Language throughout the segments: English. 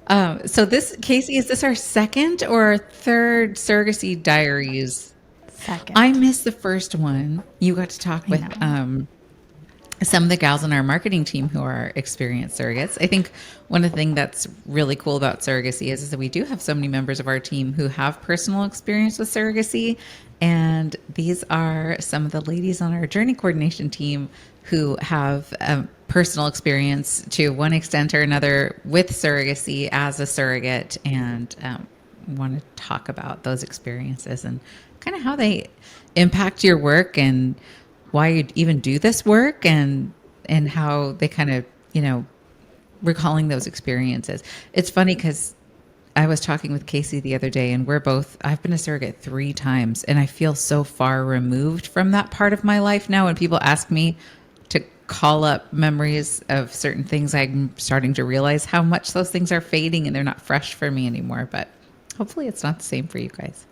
So this, Casey, is this our second or third Surrogacy Diaries? I Second. missed the first one. You got to talk I with know. some of the gals on our marketing team who are experienced surrogates. I think one of the things that's really cool about surrogacy is that we do have so many members of our team who have personal experience with surrogacy. And these are some of the ladies on our journey coordination team who have personal experience to one extent or another with surrogacy as a surrogate, and want to talk about those experiences and kind of how they impact your work and why you even do this work, and how they kind of, recalling those experiences. It's funny because I was talking with Casey the other day, and I've been a surrogate 3 times, and I feel so far removed from that part of my life now. When people ask me to call up memories of certain things, I'm starting to realize how much those things are fading and they're not fresh for me anymore. But hopefully it's not the same for you guys.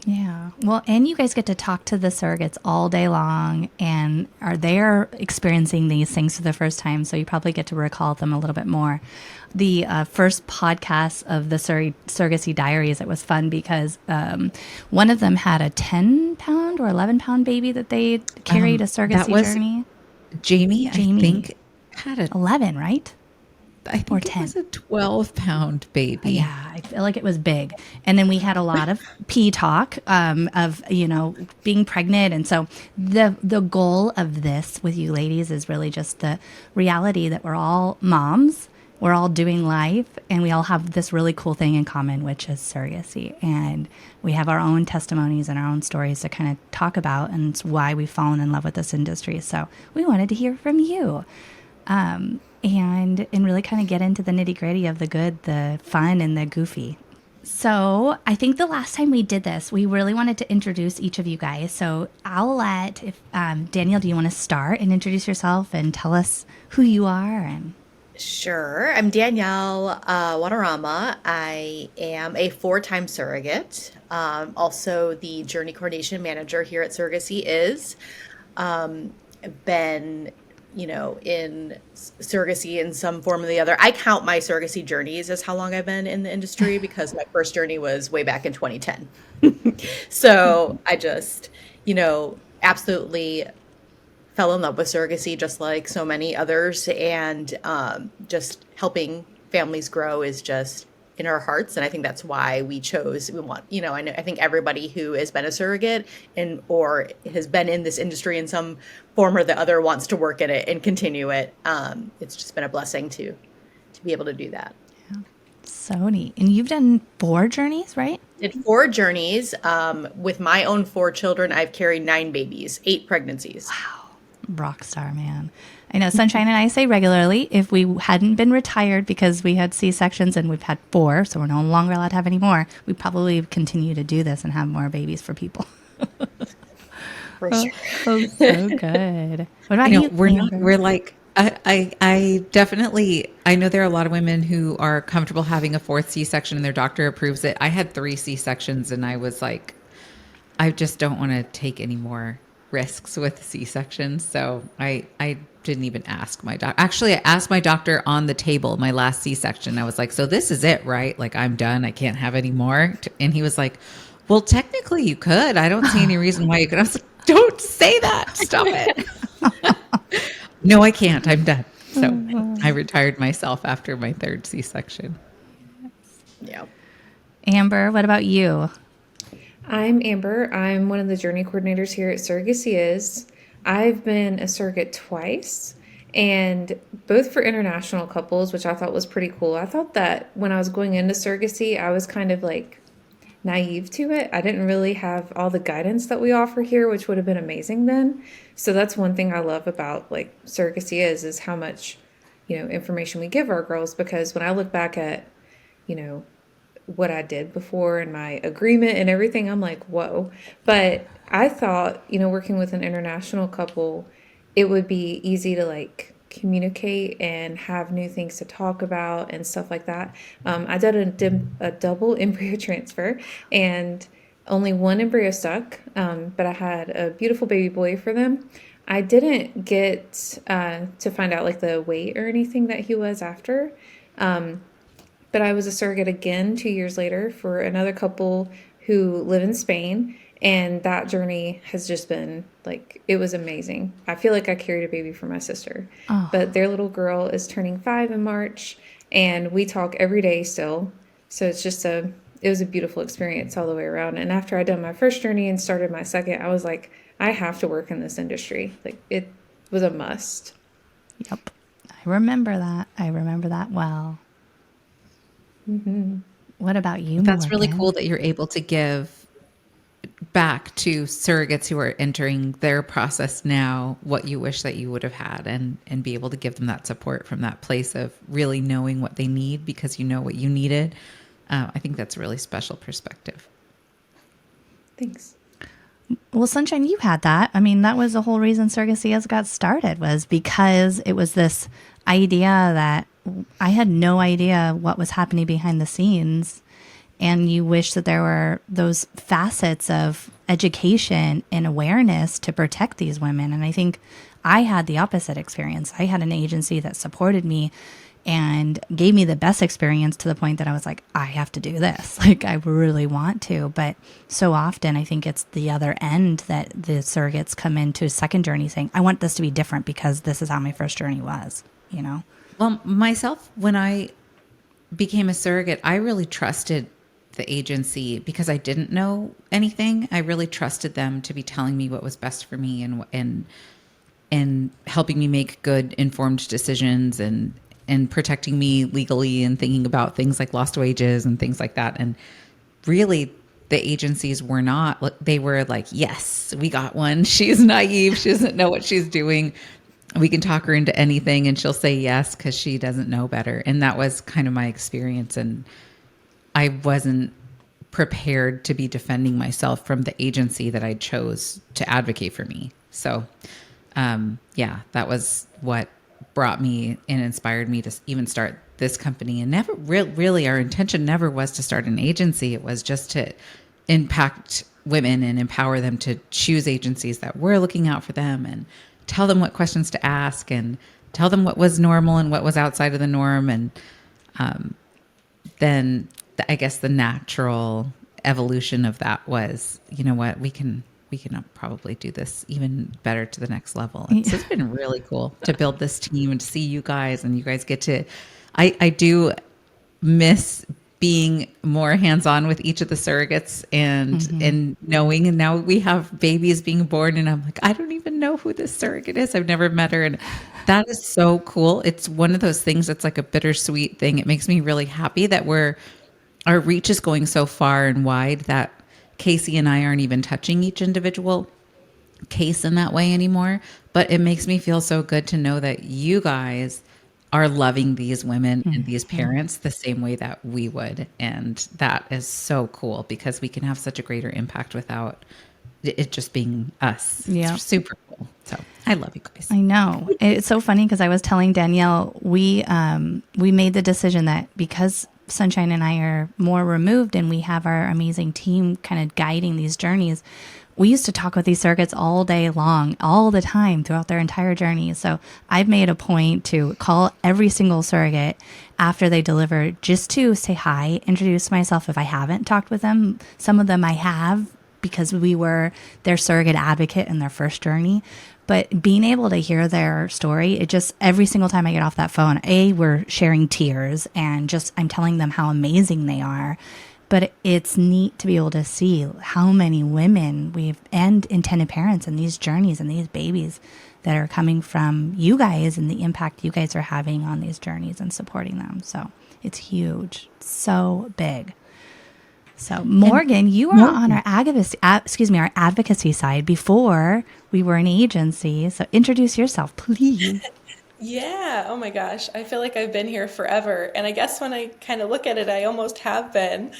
Yeah. Well, and you guys get to talk to the surrogates all day long, and they're experiencing these things for the first time, so you probably get to recall them a little bit more. The first podcast of the Surrogacy Diaries, it was fun because one of them had a 10-pound or 11-pound baby that they carried a That surrogacy was journey. Jamie, I Jamie, think, had a 11, right? I Or think it 10. was a 12-pound baby. Yeah, I feel like it was big. And then we had a lot of pee talk of, being pregnant. And so the goal of this with you ladies is really just the reality that we're all moms, we're all doing life, and we all have this really cool thing in common, which is surrogacy. And we have our own testimonies and our own stories to kind of talk about, and it's why we've fallen in love with this industry. So we wanted to hear from you, and really kind of get into the nitty gritty of the good, the fun, and the goofy. So I think the last time we did this, we really wanted to introduce each of you guys. So I'll let, if Danielle, do you want to start and introduce yourself and tell us who you are? And Sure. I'm Danielle Wanarama. I am a four-time surrogate. Also, the journey coordination manager here at Surrogacy is. Been, in surrogacy in some form or the other. I count my surrogacy journeys as how long I've been in the industry because my first journey was way back in 2010. So I just, absolutely fell in love with surrogacy just like so many others, and just helping families grow is just in our hearts. And I think that's why we want, I think everybody who has been a surrogate and or has been in this industry in some form or the other wants to work in it and continue it. It's just been a blessing to be able to do that. so neat. And you've done 4 journeys, right? Did 4 journeys. With my own 4 children, I've carried 9 babies, 8 pregnancies. Rock star, man. I know Sunshine and I say regularly, if we hadn't been retired because we had C-sections and we've had 4, so we're no longer allowed to have any more, we'd probably continue to do this and have more babies for people. For sure. Oh, so good. What about you, We're not, Amber? we're like, I definitely, I know there are a lot of women who are comfortable having a 4th C-section and their doctor approves it. I had 3 C-sections and I was like, I just don't want to take any more risks with C-sections. So I didn't even ask my doc. Actually, I asked my doctor on the table, my last C-section. I was like, so this is it, right? Like, I'm done. I can't have any more. And he was like, well, technically you could. I don't see any reason why you could. I was like, don't say that. Stop it. No, I can't. I'm done. So I retired myself after my 3rd C-section. Yeah. Amber, what about you? I'm Amber. I'm one of the journey coordinators here at Surrogacy Is. I've been a surrogate twice, and both for international couples, which I thought was pretty cool. I thought that when I was going into surrogacy, I was kind of like naive to it. I didn't really have all the guidance that we offer here, which would have been amazing then. So that's one thing I love about like Surrogacy is how much, information we give our girls, because when I look back at, you know, what I did before and my agreement and everything, I'm like, whoa. But I thought, working with an international couple, it would be easy to like communicate and have new things to talk about and stuff like that. I did a double embryo transfer, and only one embryo stuck, but I had a beautiful baby boy for them. I didn't get to find out like the weight or anything that he was after. but I was a surrogate again 2 years later for another couple who live in Spain. And that journey has just been like, it was amazing. I feel like I carried a baby for my sister. Oh, But their little girl is turning 5 in March, and we talk every day still. So it was a beautiful experience all the way around. And after I'd done my first journey and started my second, I was like, I have to work in this industry. Like, it was a must. yep. I remember that. I remember that well. What about you, That's really Morgan? cool that you're able to give back to surrogates who are entering their process now what you wish that you would have had, and be able to give them that support from that place of really knowing what they need because you know what you needed. I think that's a really special perspective. Thanks. Well, Sunshine, you had that. I mean, that was the whole reason Surrogacy has got started, was because it was this idea that I had no idea what was happening behind the scenes. And you wish that there were those facets of education and awareness to protect these women. And I think I had the opposite experience. I had an agency that supported me and gave me the best experience, to the point that I was like, I have to do this. Like, I really want to. But so often I think it's the other end that the surrogates come into a second journey saying, I want this to be different because this is how my first journey was, you know? Well, myself, when I became a surrogate, I really trusted the agency because I didn't know anything. I really trusted them to be telling me what was best for me, and helping me make good informed decisions, and protecting me legally, and thinking about things like lost wages and things like that. And really, the agencies were not, they were like, yes, we got one. She's naive. She doesn't know what she's doing. We can talk her into anything and she'll say yes because she doesn't know better. And that was kind of my experience. And I wasn't prepared to be defending myself from the agency that I chose to advocate for me. So, yeah, that was what brought me and inspired me to even start this company. And never really, our intention never was to start an agency. It was just to impact women and empower them to choose agencies that were looking out for them, and tell them what questions to ask, and tell them what was normal and what was outside of the norm. And then I guess the natural evolution of that was, you know what, we can probably do this even better to the next level. And so it's been really cool to build this team and to see you guys, and you guys get to, I do miss being more hands-on with each of the surrogates, and knowing, and now we have babies being born, and I'm like, I don't even know who this surrogate is. I've never met her. And that is so cool. It's one of those things that's like a bittersweet thing. It makes me really happy that our reach is going so far and wide that Casey and I aren't even touching each individual case in that way anymore. But it makes me feel so good to know that you guys are loving these women and these parents the same way that we would. And that is so cool because we can have such a greater impact without it just being us. Yeah. It's super cool. So I love you guys. I know. It's so funny because I was telling Danielle, we made the decision that because Sunshine and I are more removed and we have our amazing team kind of guiding these journeys, we used to talk with these surrogates all day long, all the time throughout their entire journey. So I've made a point to call every single surrogate after they deliver just to say hi, introduce myself if I haven't talked with them. Some of them I have because we were their surrogate advocate in their first journey. But being able to hear their story, it just, every single time I get off that phone, we're sharing tears and just, I'm telling them how amazing they are. But it's neat to be able to see how many women and intended parents in these journeys and these babies that are coming from you guys and the impact you guys are having on these journeys and supporting them. So it's huge, so big. So Morgan, you were on our advocacy side before we were an agency. So introduce yourself, please. Yeah, oh my gosh. I feel like I've been here forever. And I guess when I kind of look at it, I almost have been.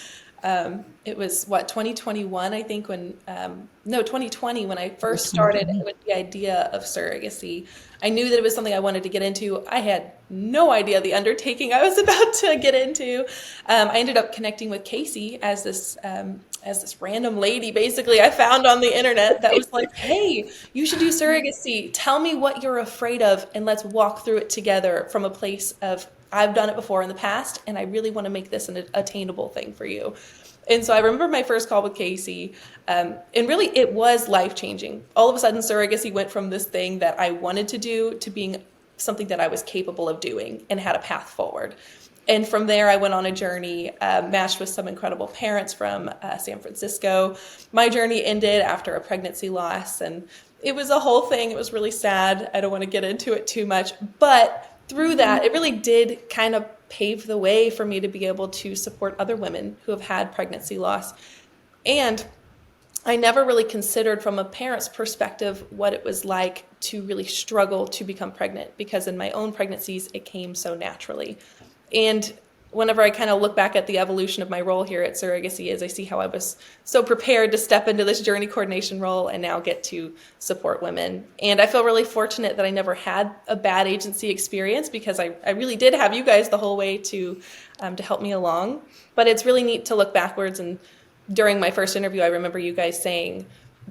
It was 2021, I think, 2020 when I first started with the idea of surrogacy. I knew that it was something I wanted to get into. I had no idea the undertaking I was about to get into. I ended up connecting with Casey as this random lady, basically, I found on the internet that was like, hey, you should do surrogacy. Tell me what you're afraid of, and let's walk through it together from a place of I've done it before in the past, and I really want to make this an attainable thing for you. And so I remember my first call with Casey, and really it was life-changing. All of a sudden, surrogacy went from this thing that I wanted to do to being something that I was capable of doing and had a path forward. And from there, I went on a journey, matched with some incredible parents from San Francisco. My journey ended after a pregnancy loss, and it was a whole thing. It was really sad. I don't want to get into it too much, but through that, it really did kind of pave the way for me to be able to support other women who have had pregnancy loss. And I never really considered from a parent's perspective what it was like to really struggle to become pregnant, because in my own pregnancies, it came so naturally. And whenever I kind of look back at the evolution of my role here at Surrogacy, is I see how I was so prepared to step into this journey coordination role and now get to support women. And I feel really fortunate that I never had a bad agency experience, because I really did have you guys the whole way to help me along. But it's really neat to look backwards. And during my first interview, I remember you guys saying,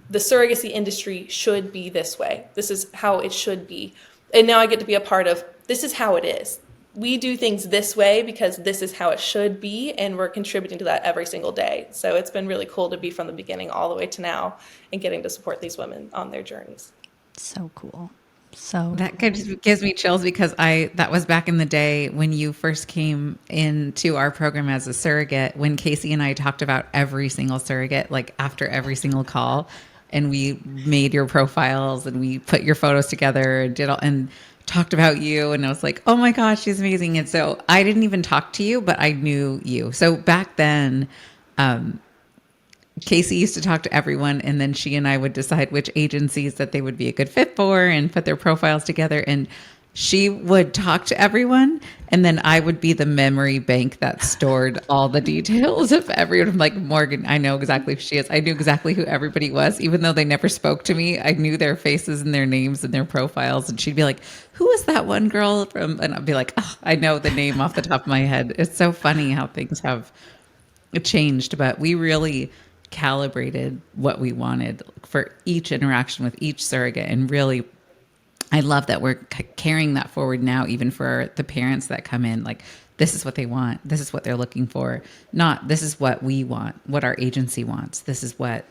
the surrogacy industry should be this way. This is how it should be. And now I get to be a part of, this is how it is. We do things this way because this is how it should be, and we're contributing to that every single day. So it's been really cool to be from the beginning all the way to now and getting to support these women on their journeys. So cool. So That gives me chills, because that was back in the day when you first came into our program as a surrogate, when Casey and I talked about every single surrogate, like after every single call, and we made your profiles and we put your photos together and did all, and talked about you, and I was like, oh my gosh, she's amazing. And so I didn't even talk to you, but I knew you. So back then, Casey used to talk to everyone, and then she and I would decide which agencies that they would be a good fit for and put their profiles together. And she would talk to everyone, and then I would be the memory bank that stored all the details of everyone. I'm like, Morgan, I know exactly who she is. I knew exactly who everybody was, even though they never spoke to me. I knew their faces and their names and their profiles. And she'd be like, who is that one girl from? And I'd be like, oh, I know the name off the top of my head. It's so funny how things have changed, but we really calibrated what we wanted for each interaction with each surrogate. And really, I love that we're carrying that forward now, even for the parents that come in. Like, this is what they want. This is what they're looking for. Not, this is what we want, what our agency wants. This is what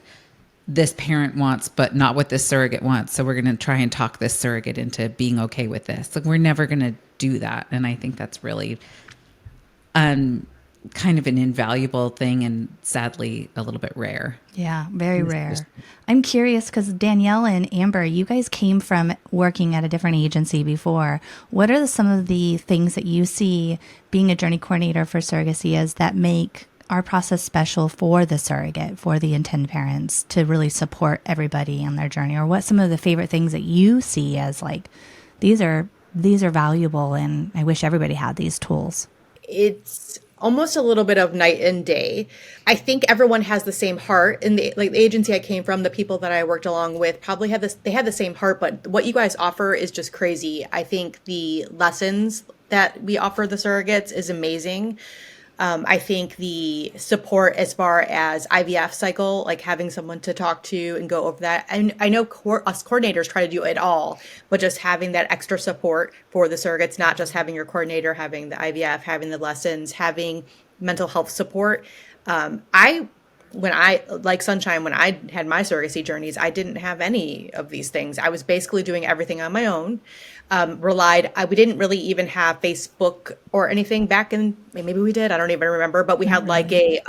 this parent wants, but not what this surrogate wants. So we're going to try and talk this surrogate into being okay with this. Like, we're never going to do that. And I think that's really kind of an invaluable thing, and sadly a little bit rare. yeah, very rare. I'm curious because Danielle and Amber, you guys came from working at a different agency before. What are some of the things that you see being a journey coordinator for surrogacy as that make our process special for the surrogate, for the intended parents, to really support everybody on their journey? Or what some of the favorite things that you see as like, these are valuable, and I wish everybody had these tools? It's almost a little bit of night and day. I think everyone has the same heart, and the agency I came from, the people that I worked along with probably had they had the same heart, but what you guys offer is just crazy. I think the lessons that we offer the surrogates is amazing. I think the support as far as IVF cycle, like having someone to talk to and go over that. And I know us coordinators try to do it all, but just having that extra support for the surrogates, not just having your coordinator, having the IVF, having the lessons, having mental health support. When I, like Sunshine, when I had my surrogacy journeys, I didn't have any of these things. I was basically doing everything on my own. We didn't really even have Facebook or anything back in, maybe we did, I don't even remember, but we had like a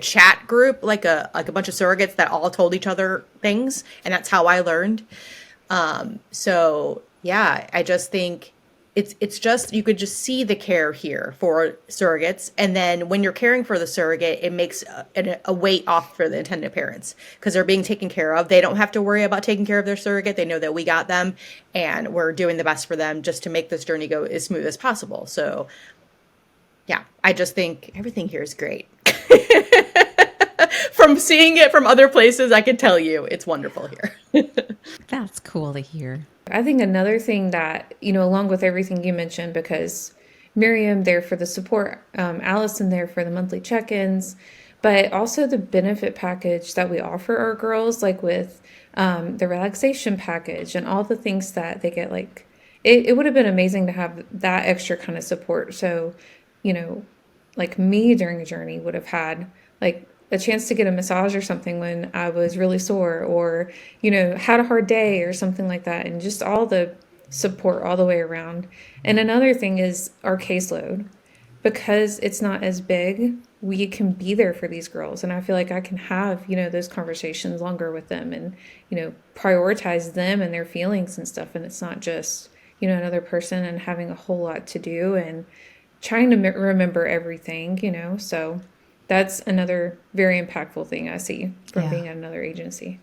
chat group, like a bunch of surrogates that all told each other things. And that's how I learned. So yeah, I just think it's just, you could just see the care here for surrogates. And then when you're caring for the surrogate, it makes a weight off for the intended parents, because they're being taken care of. They don't have to worry about taking care of their surrogate. They know that we got them, and we're doing the best for them just to make this journey go as smooth as possible. So yeah, I just think everything here is great. From seeing it from other places, I can tell you it's wonderful here. That's cool to hear. I think another thing that, along with everything you mentioned, because Miriam there for the support, Allison there for the monthly check-ins, but also the benefit package that we offer our girls, like with the relaxation package and all the things that they get, like it would have been amazing to have that extra kind of support. So, you know, like me during a journey would have had like a chance to get a massage or something when I was really sore, or, you know, had a hard day or something like that, and just all the support all the way around. And another thing is our caseload. Because it's not as big, we can be there for these girls. And I feel like I can have, you know, those conversations longer with them, and, you know, prioritize them and their feelings and stuff. And it's not just, you know, another person and having a whole lot to do and trying to remember everything, you know. So that's another very impactful thing I see from Yeah. being at another agency.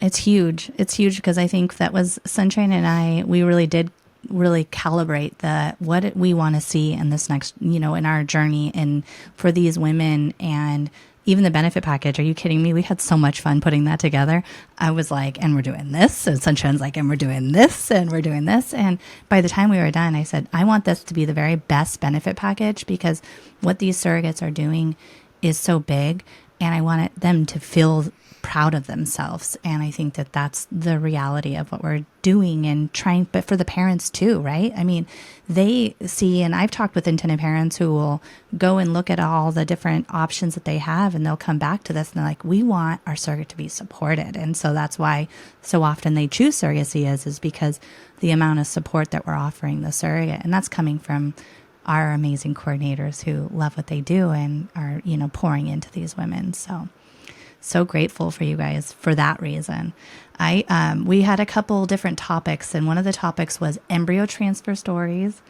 It's huge. It's huge because I think that was Sunshine and I, we really did really calibrate what we want to see in this next, you know, in our journey and for these women, and even the benefit package. Are you kidding me? We had so much fun putting that together. I was like, and we're doing this. And Sunshine's like, and we're doing this, and we're doing this. And by the time we were done, I said, I want this to be the very best benefit package, because what these surrogates are doing is so big, and I want them to feel proud of themselves. And I think that that's the reality of what we're doing and trying, but for the parents too, right? I mean, they see, and I've talked with intended parents who will go and look at all the different options that they have, and they'll come back to this and they're like, we want our surrogate to be supported. And so that's why so often they choose surrogacy is because the amount of support that we're offering the surrogate, and that's coming from our amazing coordinators who love what they do and are, you know, pouring into these women. So grateful for you guys for that reason. We had a couple different topics, and one of the topics was embryo transfer stories.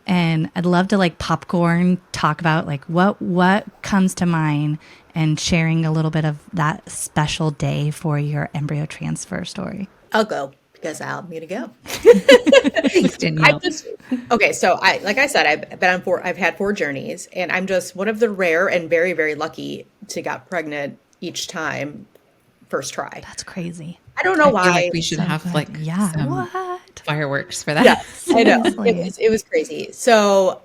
And I'd love to like popcorn talk about like what comes to mind, and sharing a little bit of that special day for your embryo transfer story. I'll go because I'll need to go. Thanks, Danielle. Okay, so like I said, I've had 4 journeys, and I'm just one of the rare and very, very lucky to get pregnant each time, first try. That's crazy. I don't know I feel why. like we should have good. like Yeah. some What? fireworks for that. Yeah, I know. Seriously. It was crazy. So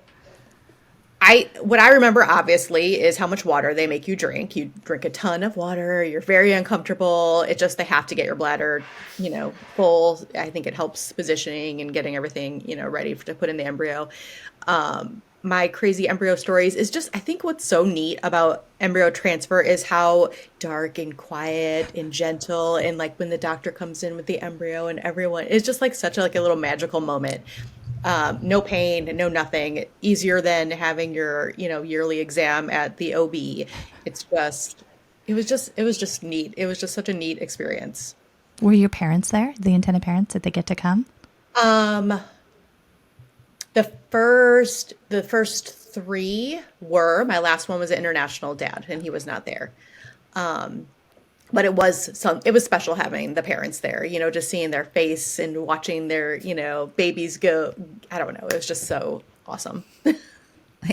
what I remember obviously is how much water they make you drink. You drink a ton of water. You're very uncomfortable. It just, they have to get your bladder, you know, full. I think it helps positioning and getting everything, you know, ready to put in the embryo. My crazy embryo stories is just, I think what's so neat about embryo transfer is how dark and quiet and gentle, and like when the doctor comes in with the embryo and everyone, it's just like such a, like a little magical moment. No pain, no nothing. Easier than having your, you know, yearly exam at the OB. It was just neat. It was just such a neat experience. Were your parents there? The intended parents? Did they get to come? The first 3 were. My last one was an international dad, and he was not there. But it was special having the parents there, you know, just seeing their face and watching their, you know, babies go. I don't know. It was just so awesome.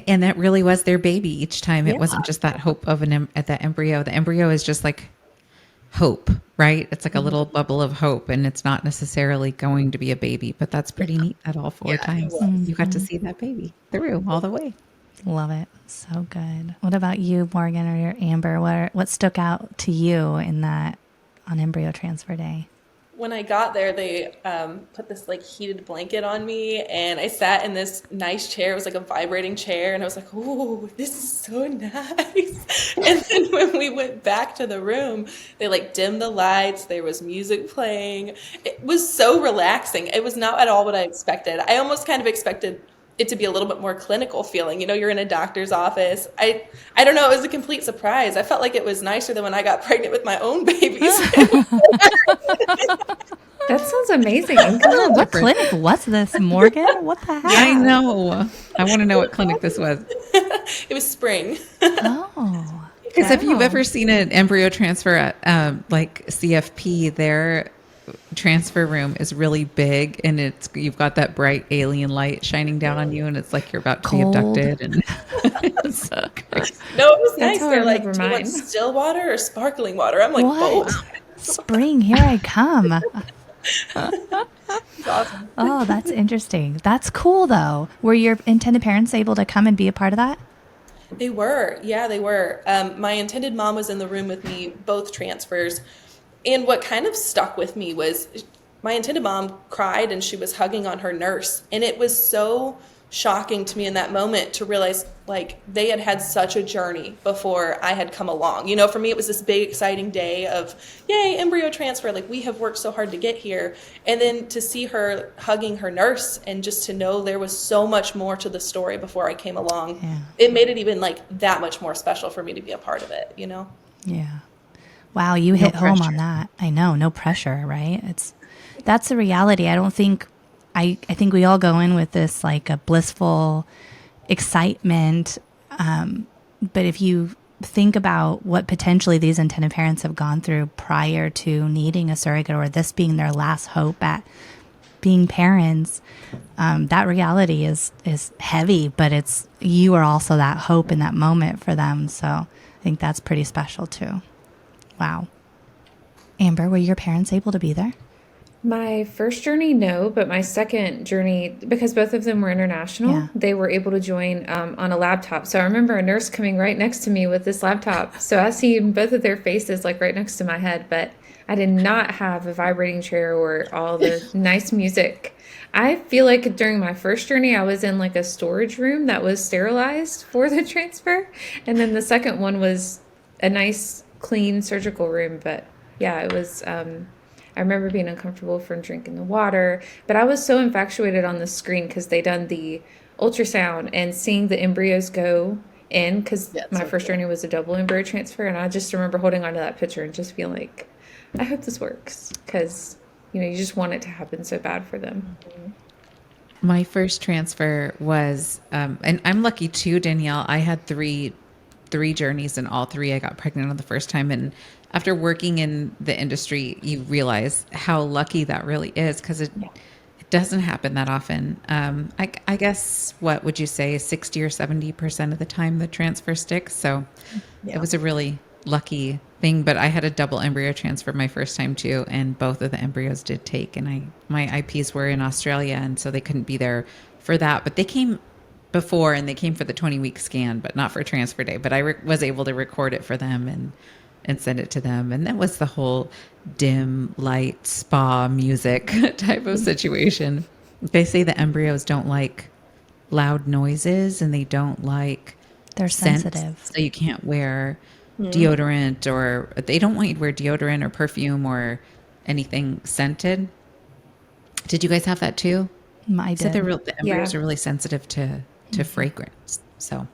And that really was their baby each time. It Yeah. wasn't just that hope of that embryo. The embryo is just like hope, right? It's like a little bubble of hope, and it's not necessarily going to be a baby, but that's pretty neat that all 4 Yeah, it times was. you got to see that baby through all the way. Love it. So good. What about you, Morgan or Amber? What stuck out to you in that on embryo transfer day? When I got there, they put this like heated blanket on me, and I sat in this nice chair. It was like a vibrating chair, and I was like, "Oh, this is so nice." And then when we went back to the room, they like dimmed the lights. There was music playing. It was so relaxing. It was not at all what I expected. I almost kind of expected it to be a little bit more clinical feeling. You know, you're in a doctor's office. I don't know. It was a complete surprise. I felt like it was nicer than when I got pregnant with my own babies. That sounds amazing. Oh, what clinic was this, Morgan? What the heck? I know. I want to know what clinic this was. It was spring. Oh, Because if you've wow. ever seen an embryo transfer at like CFP, their transfer room is really big, and you've got that bright alien light shining down on you, and it's like you're about to Cold. be abducted. And it's so crazy. No, it was That's nice. how I They're like, remember "Do you want mine." still water or sparkling water?" I'm like, What? "Both." Spring, here I come. It's awesome. Oh, that's interesting. That's cool, though. Were your intended parents able to come and be a part of that? They were. Yeah, they were. My intended mom was in the room with me, both transfers. And what kind of stuck with me was my intended mom cried and she was hugging on her nurse. And it was so shocking to me in that moment to realize like they had had such a journey before I had come along. For me, it was this big, exciting day of, yay, embryo transfer. Like we have worked so hard to get here. And then to see her hugging her nurse and just to know there was so much more to the story before I came along, it made it even like that much more special for me to be a part of it, Yeah. Wow, you hit home on that. I know, no pressure, right? That's the reality. I think we all go in with this like a blissful excitement. But if you think about what potentially these intended parents have gone through prior to needing a surrogate or this being their last hope at being parents, that reality is heavy, but you are also that hope in that moment for them. So I think that's pretty special too. Wow. Amber, were your parents able to be there? My first journey, no, but my second journey, because both of them were international, they were able to join on a laptop. So I remember a nurse coming right next to me with this laptop. So I seen both of their faces like right next to my head, but I did not have a vibrating chair or all the nice music. I feel like during my first journey, I was in like a storage room that was sterilized for the transfer. And then the second one was a nice, clean surgical room. But yeah, it was... I remember being uncomfortable from drinking the water, but I was so infatuated on the screen because they done the ultrasound and seeing the embryos go in, because my first journey was a double embryo transfer, and I just remember holding onto that picture and just feeling like, I hope this works, because you just want it to happen so bad for them. My first transfer was, and I'm lucky too, Danielle. I had three journeys, and all three I got pregnant on the first time. And after working in the industry, you realize how lucky that really is, because it doesn't happen that often. I guess, what would you say, 60 or 70% of the time the transfer sticks. So it was a really lucky thing. But I had a double embryo transfer my first time too, and both of the embryos did take. And my IPs were in Australia, and so they couldn't be there for that. But they came before, and they came for the 20-week scan, but not for transfer day. But I was able to record it for them and send it to them. And that was the whole dim light spa music type of situation. They say the embryos don't like loud noises, and they don't like They're scent, sensitive. so you can't wear deodorant, or they don't want you to wear deodorant or perfume or anything scented. Did you guys have that too? I Said did. the embryos are really sensitive to fragrance. So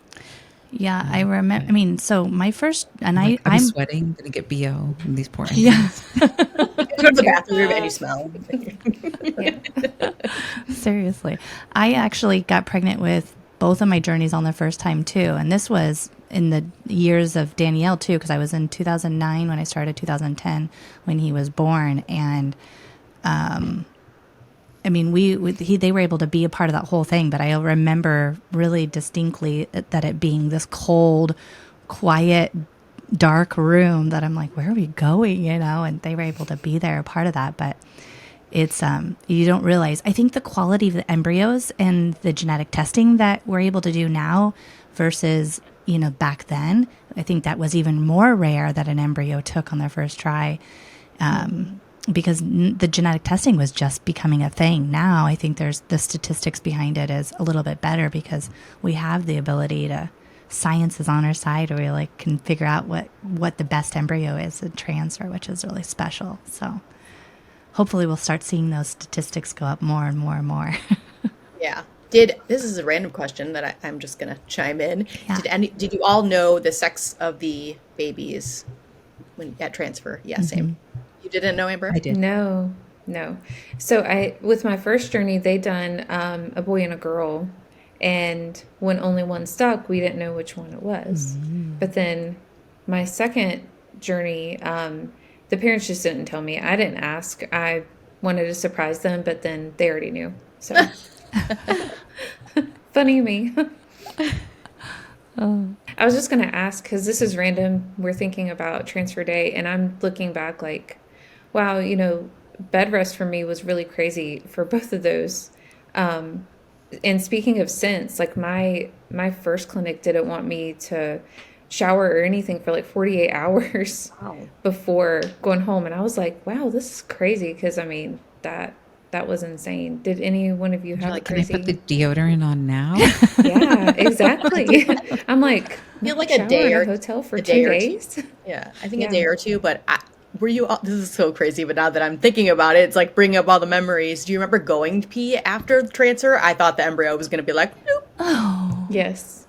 Yeah, I remember. I mean, so my first, and I'm I'm sweating, gonna get BO in these poor yeah. Go to the bathroom and you smell. Seriously. I actually got pregnant with both of my journeys on the first time too. And this was in the years of Danielle too, because I was in 2009 when I started, 2010 when he was born. And I mean, they were able to be a part of that whole thing, but I remember really distinctly that it being this cold, quiet, dark room that I'm like, where are we going? And they were able to be there, a part of that. But it's, you don't realize, I think the quality of the embryos and the genetic testing that we're able to do now versus, back then, I think that was even more rare that an embryo took on their first try. Because the genetic testing was just becoming a thing. Now I think there's the statistics behind it is a little bit better, because we have the ability to, science is on our side, or we can figure out what the best embryo is in transfer, which is really special. So hopefully we'll start seeing those statistics go up more and more and more. Yeah. This is a random question that I'm just gonna chime in. Yeah. Did you all know the sex of the babies at transfer? Yeah, same. You didn't know, Amber? I did. No. So with my first journey, they done a boy and a girl, and when only one stuck, we didn't know which one it was. But then my second journey, the parents just didn't tell me. I didn't ask. I wanted to surprise them, but then they already knew. So funny me. I was just gonna ask, because this is random. We're thinking about transfer day, and I'm looking back like, wow, bed rest for me was really crazy for both of those. And speaking of scents, like my first clinic didn't want me to shower or anything for like 48 hours before going home. And I was like, wow, this is crazy. Because I mean, that was insane. Did any one of you You're have a like, can I put the crazy? deodorant on now? Yeah, exactly. I'm like, I feel like a shower day in a or hotel for a day two or two. days? Yeah, I think a Yeah. day or two. But were you? This is so crazy. But now that I'm thinking about it, it's like bringing up all the memories. Do you remember going to pee after the transfer? I thought the embryo was going to be like, nope. Oh, Yes.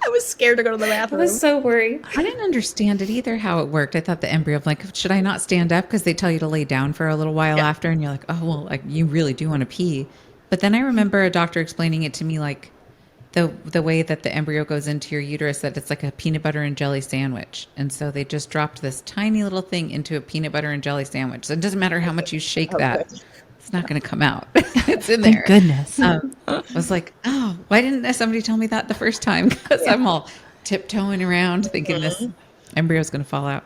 I was scared to go to the I was bathroom. so worried. I didn't understand it either, how it worked. I thought the embryo, like, should I not stand up? Because they tell you to lay down for a little while Yeah. after, and you're like, oh, well, like, you really do want to pee. But then I remember a doctor explaining it to me, like, the way that the embryo goes into your uterus, that it's like a peanut butter and jelly sandwich. And so they just dropped this tiny little thing into a peanut butter and jelly sandwich. So it doesn't matter how much you shake Oh, that, good. it's not going to come out. It's in thank there. goodness. I was like, oh, why didn't somebody tell me that the first time? Because Yeah. I'm all tiptoeing around thinking this embryo's going to fall out.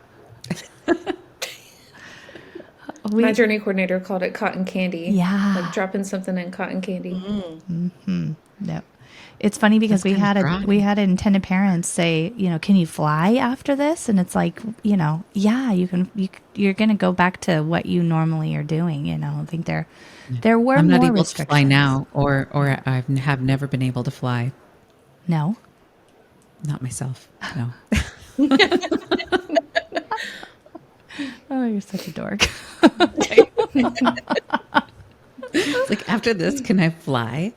My journey coordinator called it cotton candy. Yeah. Like dropping something in cotton candy. Yep. It's funny because That's kinda dry. we had intended parents say, can you fly after this? And it's like, yeah, you can. You're going to go back to what you normally are doing. I think there were I'm more not able to restrictions. fly now, or I have never been able to fly. No. Not myself. No. Oh, you're such a dork. It's like, after this, can I fly?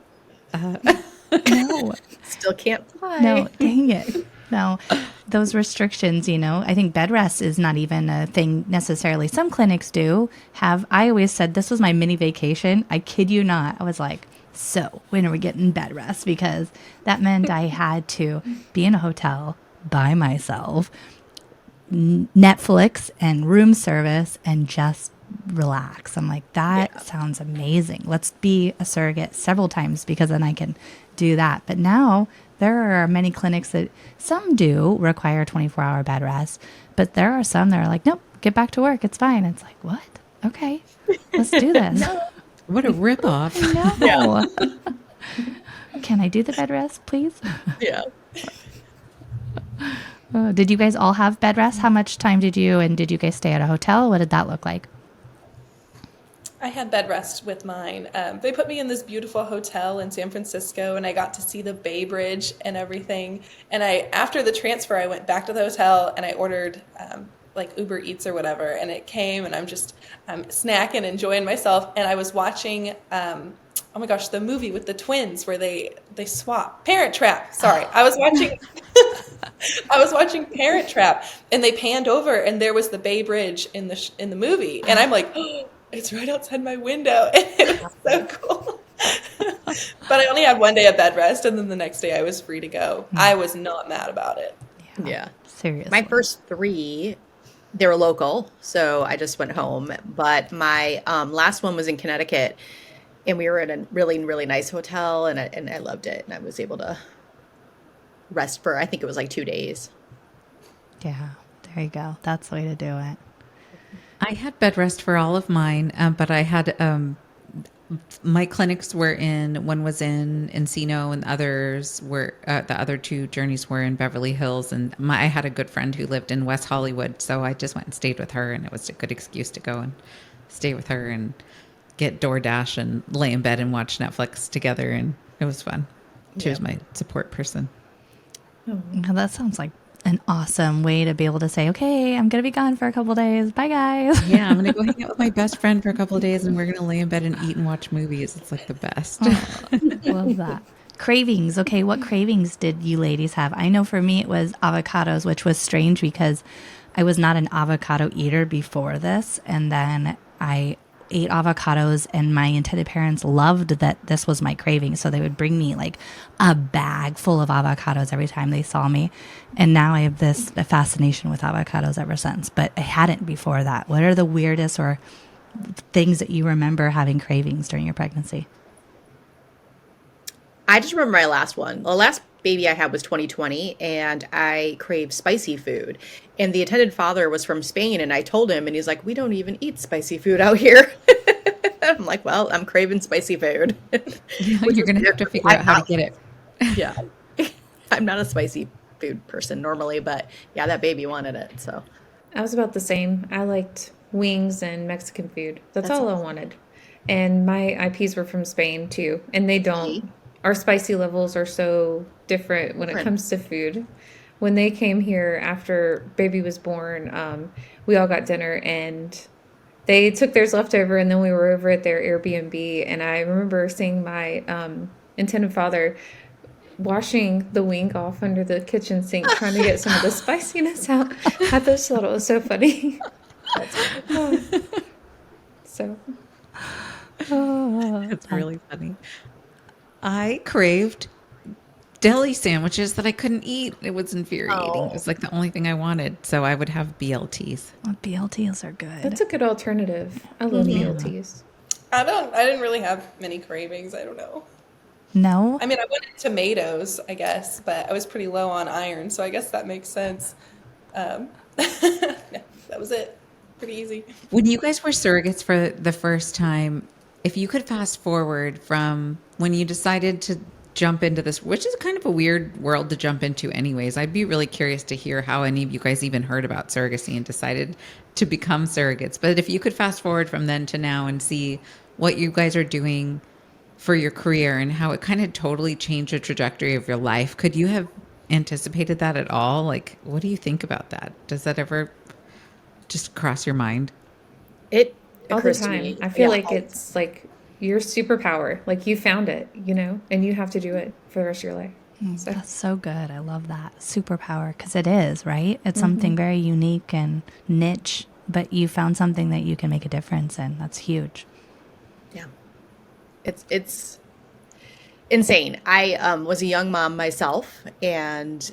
No. Still can't fly. No, dang it. No, those restrictions, I think bed rest is not even a thing necessarily. Some clinics do have. I always said this was my mini vacation. I kid you not. I was like, so when are we getting bed rest? Because that meant I had to be in a hotel by myself, Netflix and room service, and just relax. I'm like, that sounds amazing. Let's be a surrogate several times because then I can do that. But now there are many clinics that some do require 24-hour bed rest, but there are some that are like, nope, get back to work. It's fine. It's like, what? Okay, let's do this. What a ripoff. No. Can I do the bed rest, please? Yeah. Did you guys all have bed rest? How much time did you guys stay at a hotel? What did that look like? I had bed rest with mine. They put me in this beautiful hotel in San Francisco, and I got to see the Bay Bridge and everything. And after the transfer, I went back to the hotel and I ordered like Uber Eats or whatever, and it came, and I'm snacking, enjoying myself, and I was watching. Oh my gosh, the movie with the twins where they swap. Parent Trap. Sorry, I was watching. I was watching Parent Trap, and they panned over, and there was the Bay Bridge in the movie, and I'm like, oh, it's right outside my window, and it was so cool. But I only had one day of bed rest, and then the next day I was free to go. I was not mad about it. Yeah. Seriously. My first 3, they were local, so I just went home. But my last one was in Connecticut, and we were in a really, really nice hotel, and I loved it. And I was able to rest for, I think it was like 2 days. Yeah, there you go. That's the way to do it. I had bed rest for all of mine, but I had my clinics were one was in Encino, and others were the other 2 journeys were in Beverly Hills. And I had a good friend who lived in West Hollywood, so I just went and stayed with her, and it was a good excuse to go and stay with her and get DoorDash and lay in bed and watch Netflix together, and it was fun. She was my support person. Well, that sounds like an awesome way to be able to say, okay, I'm going to be gone for a couple days. Bye, guys. Yeah, I'm going to go hang out with my best friend for a couple of days, and we're going to lay in bed and eat and watch movies. It's like the best. Love that. Cravings. Okay, what cravings did you ladies have? I know for me it was avocados, which was strange because I was not an avocado eater before this. And then I ate avocados, and my intended parents loved that this was my craving. So they would bring me like a bag full of avocados every time they saw me. And now I have this fascination with avocados ever since, but I hadn't before that. What are the weirdest or things that you remember having cravings during your pregnancy? I just remember my last one. The last baby I had was 2020, and I craved spicy food. And the intended father was from Spain, and I told him, and he's like, we don't even eat spicy food out here. I'm like, well, I'm craving spicy food. You're going to have to figure out how to get it. Yeah. I'm not a spicy food person normally, but yeah, that baby wanted it. So I was about the same. I liked wings and Mexican food. That's That's all I awesome. wanted. And my IPs were from Spain too. And they See? don't, our spicy levels are so different when it Different. comes to food. When they came here after baby was born, we all got dinner and they took theirs leftover. And then we were over at their Airbnb. And I remember seeing my intended father washing the wing off under the kitchen sink, trying to get some of the spiciness out. I just thought it was so funny. That's funny. Oh, so Oh, It's really funny. I craved deli sandwiches that I couldn't eat. It was infuriating. It Oh, was like the only thing I wanted. So I would have BLTs. BLTs are good. that's a good alternative. I love BLTs. I didn't really have many cravings. I don't know. No? I mean, I wanted tomatoes, I guess, but I was pretty low on iron, so I guess that makes sense. Yeah, that was it. Pretty easy. When you guys were surrogates for the first time, if you could fast forward from when you decided to jump into this, which is kind of a weird world to jump into anyways, I'd be really curious to hear how any of you guys even heard about surrogacy and decided to become surrogates. But if you could fast forward from then to now and see what you guys are doing for your career and how it kind of totally changed the trajectory of your life, could you have anticipated that at all? Like, what do you think about that? Does that ever just cross your mind? it All the occurs to time. me. I feel Yeah. like it's like your superpower. Like you found it, and you have to do it for the rest of your life. So That's so good. I love that. Superpower, because it is, right? It's something very unique and niche, but you found something that you can make a difference in. That's huge. Yeah. It's insane. I was a young mom myself, and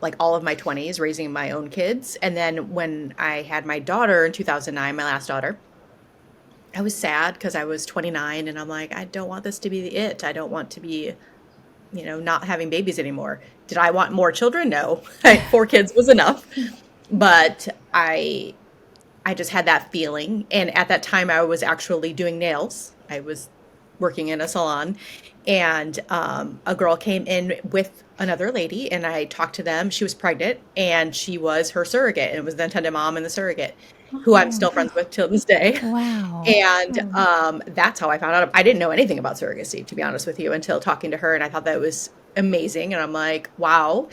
like all of my 20s, raising my own kids. And then when I had my daughter in 2009, my last daughter, I was sad because I was 29, and I'm like, I don't want this to be it. I don't want to be, not having babies anymore. Did I want more children? No. 4 kids was enough. But I just had that feeling. And at that time, I was actually doing nails. I was working in a salon, and a girl came in with another lady, and I talked to them. She was pregnant, and she was her surrogate, and it was the intended mom and the surrogate, who I'm still friends with till this day. Wow. And that's how I found out. I didn't know anything about surrogacy, to be honest with you, until talking to her, and I thought that was amazing. And I'm like, wow.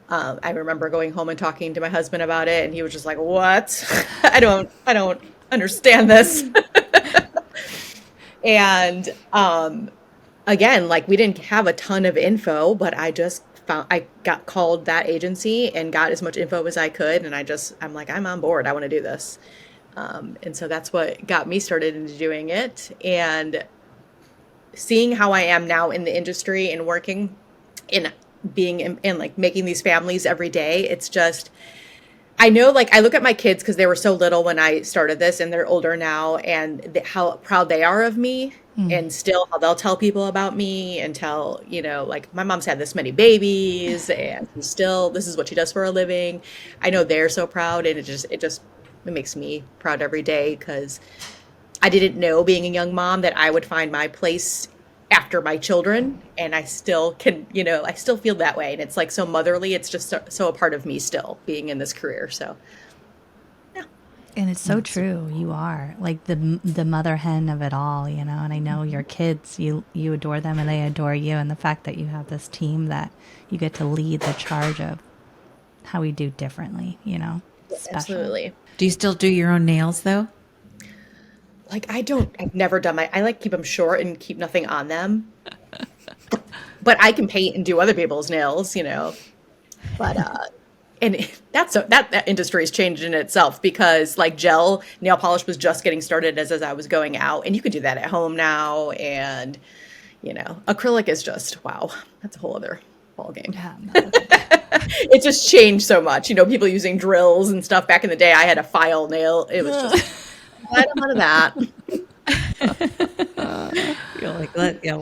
I remember going home and talking to my husband about it, and he was just like, "What? I don't understand this." And again, like we didn't have a ton of info, but I got called that agency and got as much info as I could, and I'm like, I'm on board. I want to do this. And so that's what got me started into doing it, and seeing how I am now in the industry and working in being in like making these families every day. It's just, I know, like I look at my kids because they were so little when I started this, and they're older now, and how proud they are of me, and still how they'll tell people about me and tell, like my mom's had this many babies, and this is what she does for a living. I know they're so proud, and it makes me proud every day, because I didn't know, being a young mom, that I would find my place after my children, and I still can, I still feel that way, and it's like so motherly. It's just so a part of me still, being in this career. So yeah. And it's so true. You are like the mother hen of it all, And I know your kids, you adore them and they adore you. And the fact that you have this team that you get to lead the charge of how we do differently, Special. Absolutely. Do you still do your own nails though? Like I've never done I like keep them short and keep nothing on them, but I can paint and do other people's nails, but and that industry has changed in itself, because like gel nail polish was just getting started as I was going out, and you could do that at home now. And acrylic is just, wow, that's a whole other ball game. Yeah, no. It just changed so much, people using drills and stuff. Back in the day, I had a file nail. It was just, I don't want that. You're like,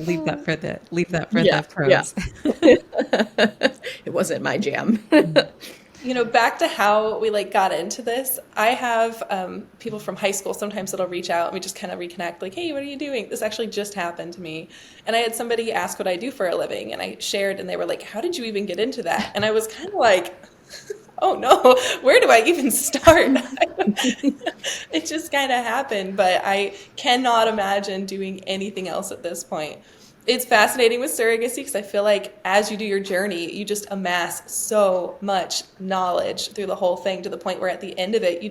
leave that for the Yeah, pros. It wasn't my jam. Back to how we got into this. I have people from high school. Sometimes it'll reach out and we just kind of reconnect. Like, hey, what are you doing? This actually just happened to me. And I had somebody ask what I do for a living, and I shared, and they were like, how did you even get into that? And I was kind of like, oh no, where do I even start? It just kind of happened, but I cannot imagine doing anything else at this point. It's fascinating with surrogacy because I feel like as you do your journey, you just amass so much knowledge through the whole thing to the point where at the end of it,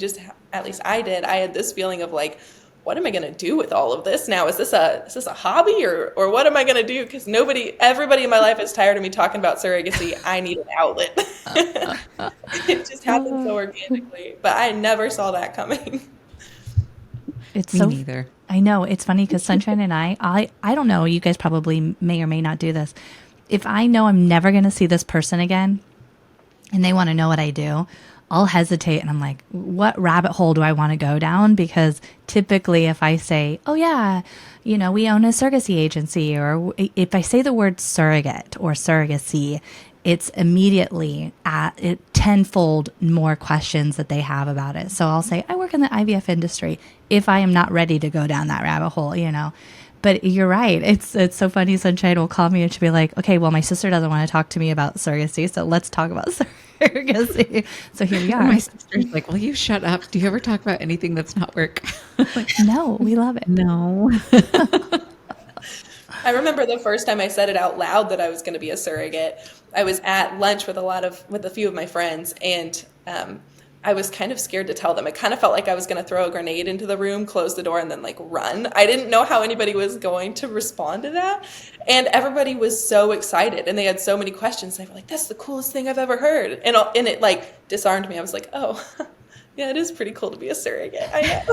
at least I did, I had this feeling of like, what am I going to do with all of this now? Is this a hobby or what am I going to do? Because everybody in my life is tired of me talking about surrogacy. I need an outlet. It just happened so organically, but I never saw that coming. It's Me so neither. I know it's funny because Sunshine and I don't know. You guys probably may or may not do this. If I know I'm never going to see this person again, and they want to know what I do, I'll hesitate and I'm like, what rabbit hole do I want to go down? Because typically if I say, oh yeah, we own a surrogacy agency, or if I say the word surrogate or surrogacy, it's immediately tenfold more questions that they have about it. So I'll say, I work in the IVF industry if I am not ready to go down that rabbit hole, But you're right. It's so funny. Sunshine will call me and she'll be like, okay, well, my sister doesn't want to talk to me about surrogacy, so let's talk about surrogacy. So here we are. My sister's like, will you shut up? Do you ever talk about anything that's not work? Like, No, we love it. no. I remember the first time I said it out loud that I was going to be a surrogate. I was at lunch with a few of my friends, and I was kind of scared to tell them. It kind of felt like I was going to throw a grenade into the room, close the door, and then like run. I didn't know how anybody was going to respond to that. And everybody was so excited, and they had so many questions. They were like, that's the coolest thing I've ever heard. And it like disarmed me. I was like, oh, yeah, it is pretty cool to be a surrogate. I know.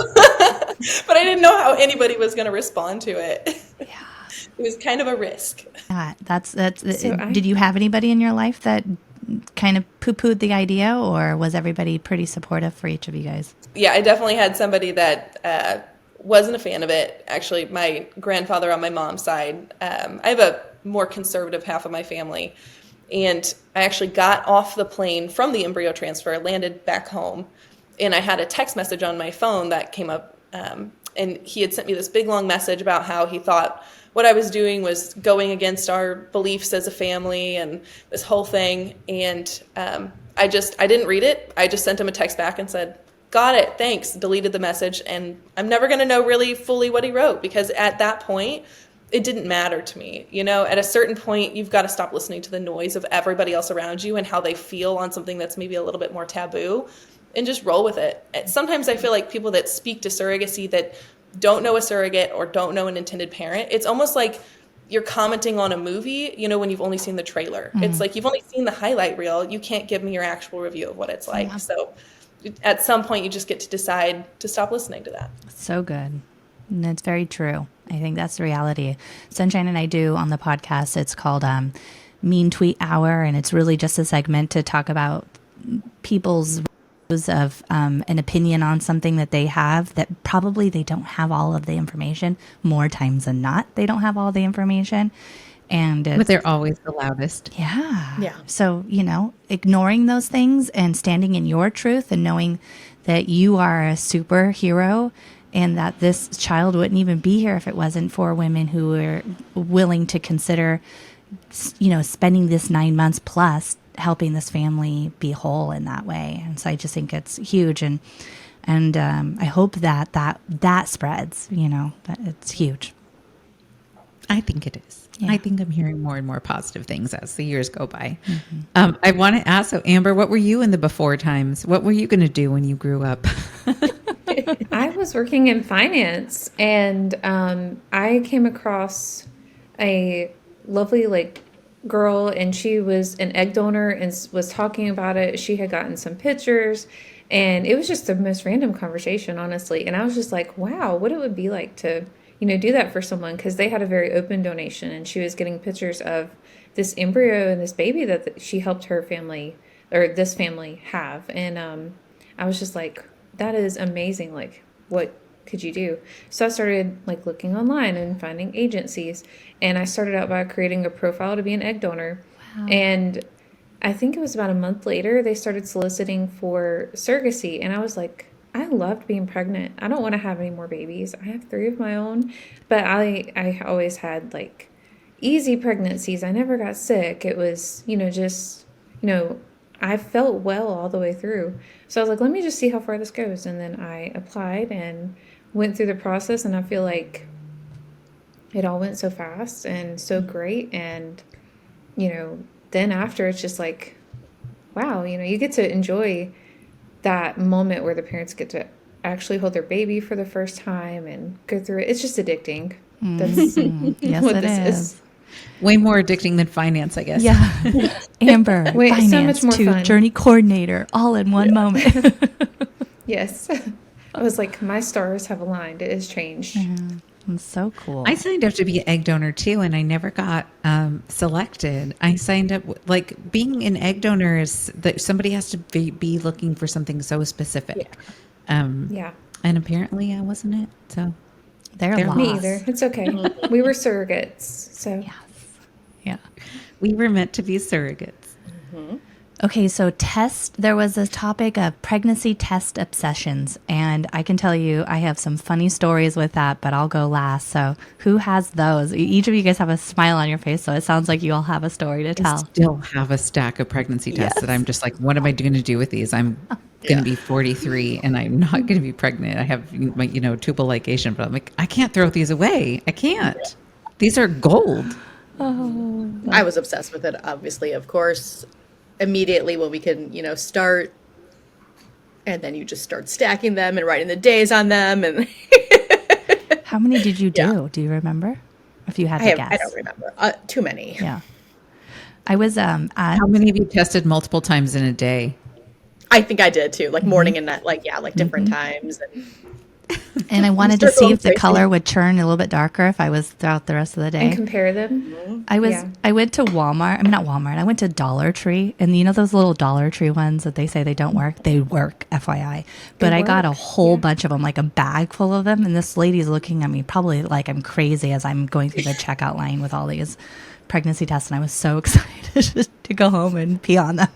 But I didn't know how anybody was going to respond to it. Yeah. It was kind of a risk. That's did you have anybody in your life that kind of poo-pooed the idea, or was everybody pretty supportive for each of you guys? Yeah, I definitely had somebody that wasn't a fan of it. Actually, my grandfather on my mom's side, I have a more conservative half of my family, and I actually got off the plane from the embryo transfer, landed back home, and I had a text message on my phone that came up, and he had sent me this big long message about how he thought what I was doing was going against our beliefs as a family and this whole thing. And I didn't read it. I just sent him a text back and said, got it, thanks, deleted the message. And I'm never going to know really fully what he wrote, because at that point, it didn't matter to me. At a certain point, you've got to stop listening to the noise of everybody else around you and how they feel on something that's maybe a little bit more taboo, and just roll with it. Sometimes I feel like people that speak to surrogacy that don't know a surrogate or don't know an intended parent, it's almost like you're commenting on a movie, when you've only seen the trailer. Mm-hmm. It's like you've only seen the highlight reel. You can't give me your actual review of what it's like. Yeah. So at some point, you just get to decide to stop listening to that. So good. And that's very true. I think that's the reality. Sunshine and I do on the podcast, it's called Mean Tweet Hour, and it's really just a segment to talk about people's of an opinion on something that they have, that probably they don't have all of the information. More times than not, they don't have all the information. But they're always the loudest. Yeah. Yeah. So, ignoring those things and standing in your truth and knowing that you are a superhero, and that this child wouldn't even be here if it wasn't for women who were willing to consider, spending this 9 months plus helping this family be whole in that way. And so I just think it's huge. And I hope that spreads, that it's huge. I think it is. Yeah. I think I'm hearing more and more positive things as the years go by. Mm-hmm. I want to ask, so Amber, what were you in the before times? What were you going to do when you grew up? I was working in finance, and I came across a lovely girl, and she was an egg donor and was talking about it. She had gotten some pictures, and it was just the most random conversation, honestly. And I was just like, wow, what it would be like to, do that for someone, because they had a very open donation, and she was getting pictures of this embryo and this baby that she helped her family, or this family, have. And I was just like, that is amazing. Like, what could you do? So I started looking online and finding agencies, and I started out by creating a profile to be an egg donor. Wow. And I think it was about a month later, they started soliciting for surrogacy, and I was like, I loved being pregnant. I don't want to have any more babies. I have 3 of my own, but I always had easy pregnancies. I never got sick. It was, I felt well all the way through. So I was like, let me just see how far this goes. And then I applied and went through the process, and I feel like it all went so fast and so great. And, then after it's just like, wow, you get to enjoy that moment where the parents get to actually hold their baby for the first time and go through it. It's just addicting. That's Yes, what it this is. Way more addicting than finance, I guess. Yeah. Amber, Wait, so finance much more to fun. journey coordinator, all in one moment. Yes. I was like, my stars have aligned. It has changed. It's so cool. I signed up to be an egg donor too, and I never got selected. I signed up, like being an egg donor is that somebody has to be looking for something so specific. Yeah. And apparently I wasn't it. So They're They're lost. Me either. It's okay. We were surrogates. So Yeah. we were meant to be surrogates. Okay, so there was a topic of pregnancy test obsessions, and I can tell you I have some funny stories with that, but I'll go last. So who has those? Each of you guys have a smile on your face, so it sounds like you all have a story to I tell. still have a stack of pregnancy tests that I'm just like, what am I going to do with these? I'm going to be 43 and I'm not going to be pregnant. I have my, tubal ligation, but I'm like, I can't throw these away. I can't. These are gold. I was obsessed with it, obviously, of course. Immediately when we can, start, and then you just start stacking them and writing the days on them. And How many did you do? Yeah. Do you remember? If you had to guess. I don't remember. Too many. Yeah. I was at How many of you tested multiple times in a day? I think I did too, like morning and night, like different times. and I wanted to Start see going if the crazy. color would turn a little bit darker if I was throughout the rest of the day. and compare them. I Yeah. went to Walmart. I mean, not Walmart. I went to Dollar Tree, and those little Dollar Tree ones that they say they don't work. They work, FYI. But I got a whole bunch of them, like a bag full of them. And this lady's looking at me, probably like I'm crazy as I'm going through the checkout line with all these pregnancy tests, and I was so excited to go home and pee on them.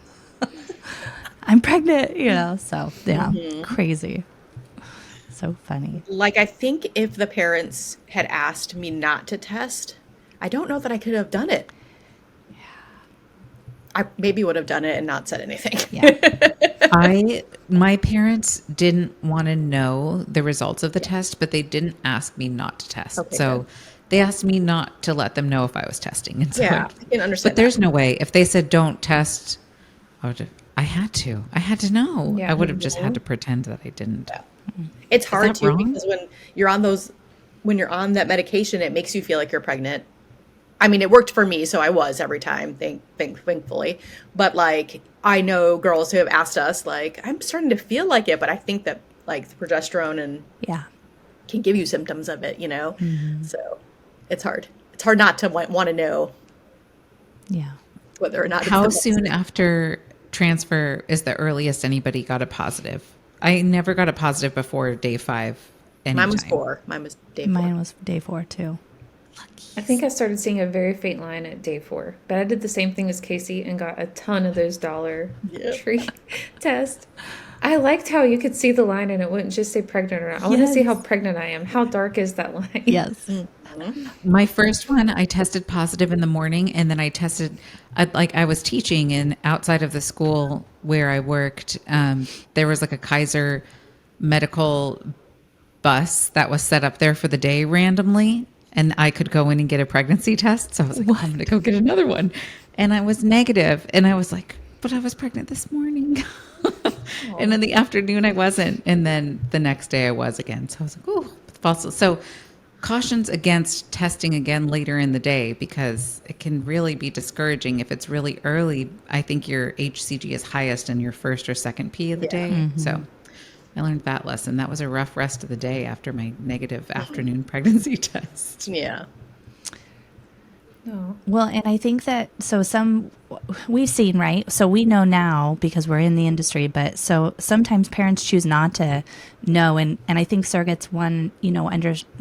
I'm pregnant, So yeah, crazy. So funny. Like, I think if the parents had asked me not to test, I don't know that I could have done it. I maybe would have done it and not said anything. Yeah. My parents didn't want to know the results of the test, but they didn't ask me not to test. Okay, So good. they asked me not to let them know if I was testing. And so Yeah, I can understand but there's that. no way. If they said don't test, I had to. I had to know. Yeah. I would have just had to pretend that I didn't. It's hard that too wrong? because when you're on that medication, it makes you feel like you're pregnant. I mean, it worked for me, so I was every time, thankfully. But like, I know girls who have asked us, like, I'm starting to feel like it, but I think that like the progesterone and Yeah. can give you symptoms of it, So it's hard. It's hard not to want to know Yeah. whether or not. How it's the soon after transfer is the earliest anybody got a positive? I never got a positive before day 5. Mine was anytime. 4. Mine was day 4. Mine was day 4 too. I think I started seeing a very faint line at day 4, but I did the same thing as Casey and got a ton of those Dollar Tree tests. I liked how you could see the line and it wouldn't just say pregnant or not. I want to see how pregnant I am. How dark is that line? Yes. My first one, I tested positive in the morning, and then I tested, I was teaching, and outside of the school where I worked, there was like a Kaiser medical bus that was set up there for the day randomly, and I could go in and get a pregnancy test. So I was like, I'm going to go get another one. And I was negative, and I was like, but I was pregnant this morning. And in the afternoon, I wasn't. And then the next day, I was again. So I was like, oh, false. So cautions against testing again later in the day, because it can really be discouraging. If it's really early, I think your HCG is highest in your first or second P of the day. So I learned that lesson. That was a rough rest of the day after my negative afternoon pregnancy test. Yeah. No. Well, and I think that we've seen, right? So we know now because we're in the industry, but so sometimes parents choose not to know. And I think surrogates,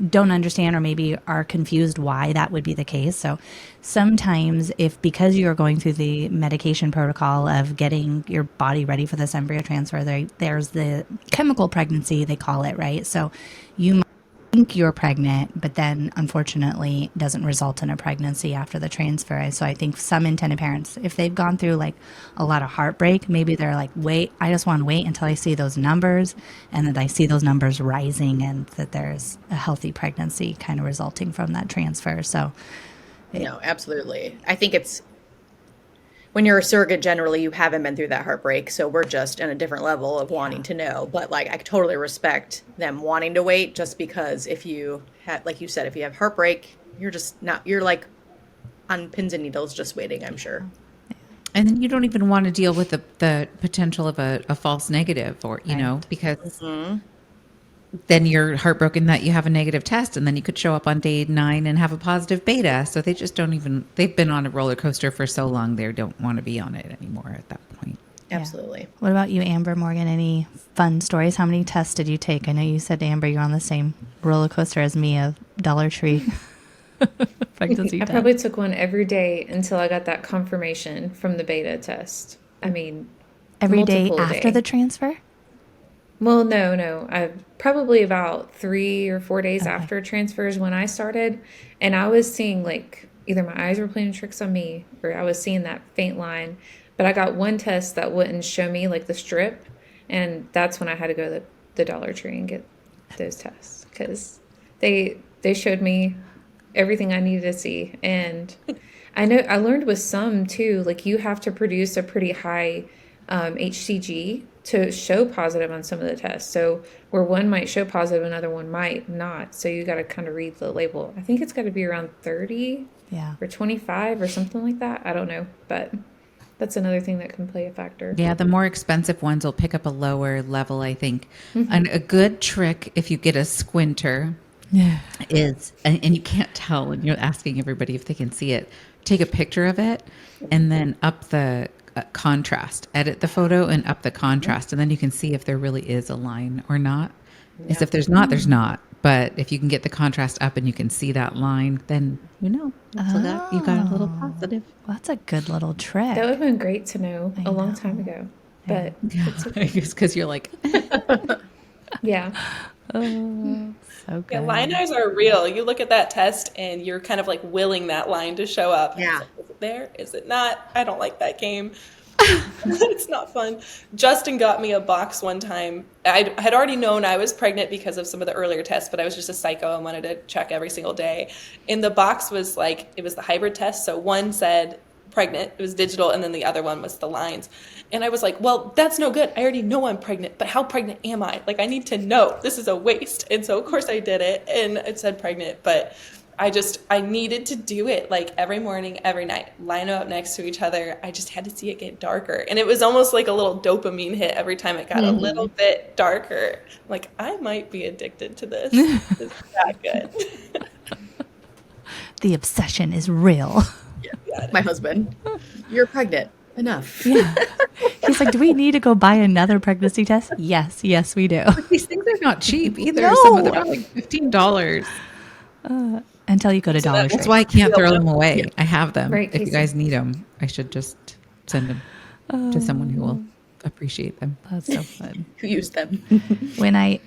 don't understand or maybe are confused why that would be the case. So sometimes because you're going through the medication protocol of getting your body ready for this embryo transfer, there's the chemical pregnancy, they call it, right? So you think you're pregnant, but then unfortunately doesn't result in a pregnancy after the transfer. So I think some intended parents, if they've gone through like a lot of heartbreak, maybe they're like, wait, I just want to wait until I see those numbers and that I see those numbers rising and that there's a healthy pregnancy kind of resulting from that transfer. So No, absolutely. I think it's when you're a surrogate, generally you haven't been through that heartbreak, so we're just in a different level of wanting to know. But like, I totally respect them wanting to wait, just because if you had, like you said, if you have heartbreak, you're just not, you're like on pins and needles, just waiting, I'm sure. And then you don't even want to deal with the potential of a false negative, or, you know, because then you're heartbroken that you have a negative test, and then you could show up on day 9 and have a positive beta. So they just don't even, they've been on a roller coaster for so long, they don't want to be on it anymore at that point. Absolutely. what about you, Amber, Morgan? Any fun stories? How many tests did you take? I know you said, Amber, you're on the same roller coaster as me of Dollar Tree pregnancy I test. probably took one every day until I got that confirmation from the beta test. I mean, Every day multiple a after day. the transfer? Well, no. I probably about 3 or 4 days after transfers when I started, and I was seeing like either my eyes were playing tricks on me or I was seeing that faint line. But I got one test that wouldn't show me like the strip, and that's when I had to go to the Dollar Tree and get those tests because they showed me everything I needed to see. And I know I learned with some too, like you have to produce a pretty high HCG to show positive on some of the tests. So where one might show positive, another one might not. So you got to kind of read the label. I think it's got to be around 30 Yeah. or 25 or something like that. I don't know, but that's another thing that can play a factor. Yeah, the more expensive ones will pick up a lower level, I think. And a good trick, if you get a squinter, is, and you can't tell, and you're asking everybody if they can see it, take a picture of it and then up the contrast, edit the photo and up the contrast, and then you can see if there really is a line or not. As if there's not, there's not. But if you can get the contrast up and you can see that line, then you know you got a little positive. Well, that's a good little trick. That would have been great to know I a long know. time ago. But Because you're like, yeah. So good. Yeah, line eyes are real. You look at that test and you're kind of like willing that line to show up. And Yeah. it's like, is it there? Is it not? I don't like that game. It's not fun. Justin got me a box one time. I had already known I was pregnant because of some of the earlier tests, but I was just a psycho and wanted to check every single day. And the box was like, it was the hybrid test. So one said pregnant, it was digital, and then the other one was the lines. And I was like, well, that's no good. I already know I'm pregnant, but how pregnant am I? Like, I need to know. This is a waste. And so, of course, I did it, and it said pregnant, but I needed to do it like every morning, every night, line up next to each other. I just had to see it get darker. And it was almost like a little dopamine hit every time it got a little bit darker. Like, I might be addicted to this. It's that good. The obsession is real. My husband, you're pregnant. Enough. Yeah. He's like, do we need to go buy another pregnancy test? Yes, we do. these things are not cheap either. No. Some of them are like $15. Until you go to Dollar Tree. That's why I can't throw them away. I have them. Right, If you Casey. guys need them, I should just send them to someone who will appreciate them. That's so fun. Who used them? When I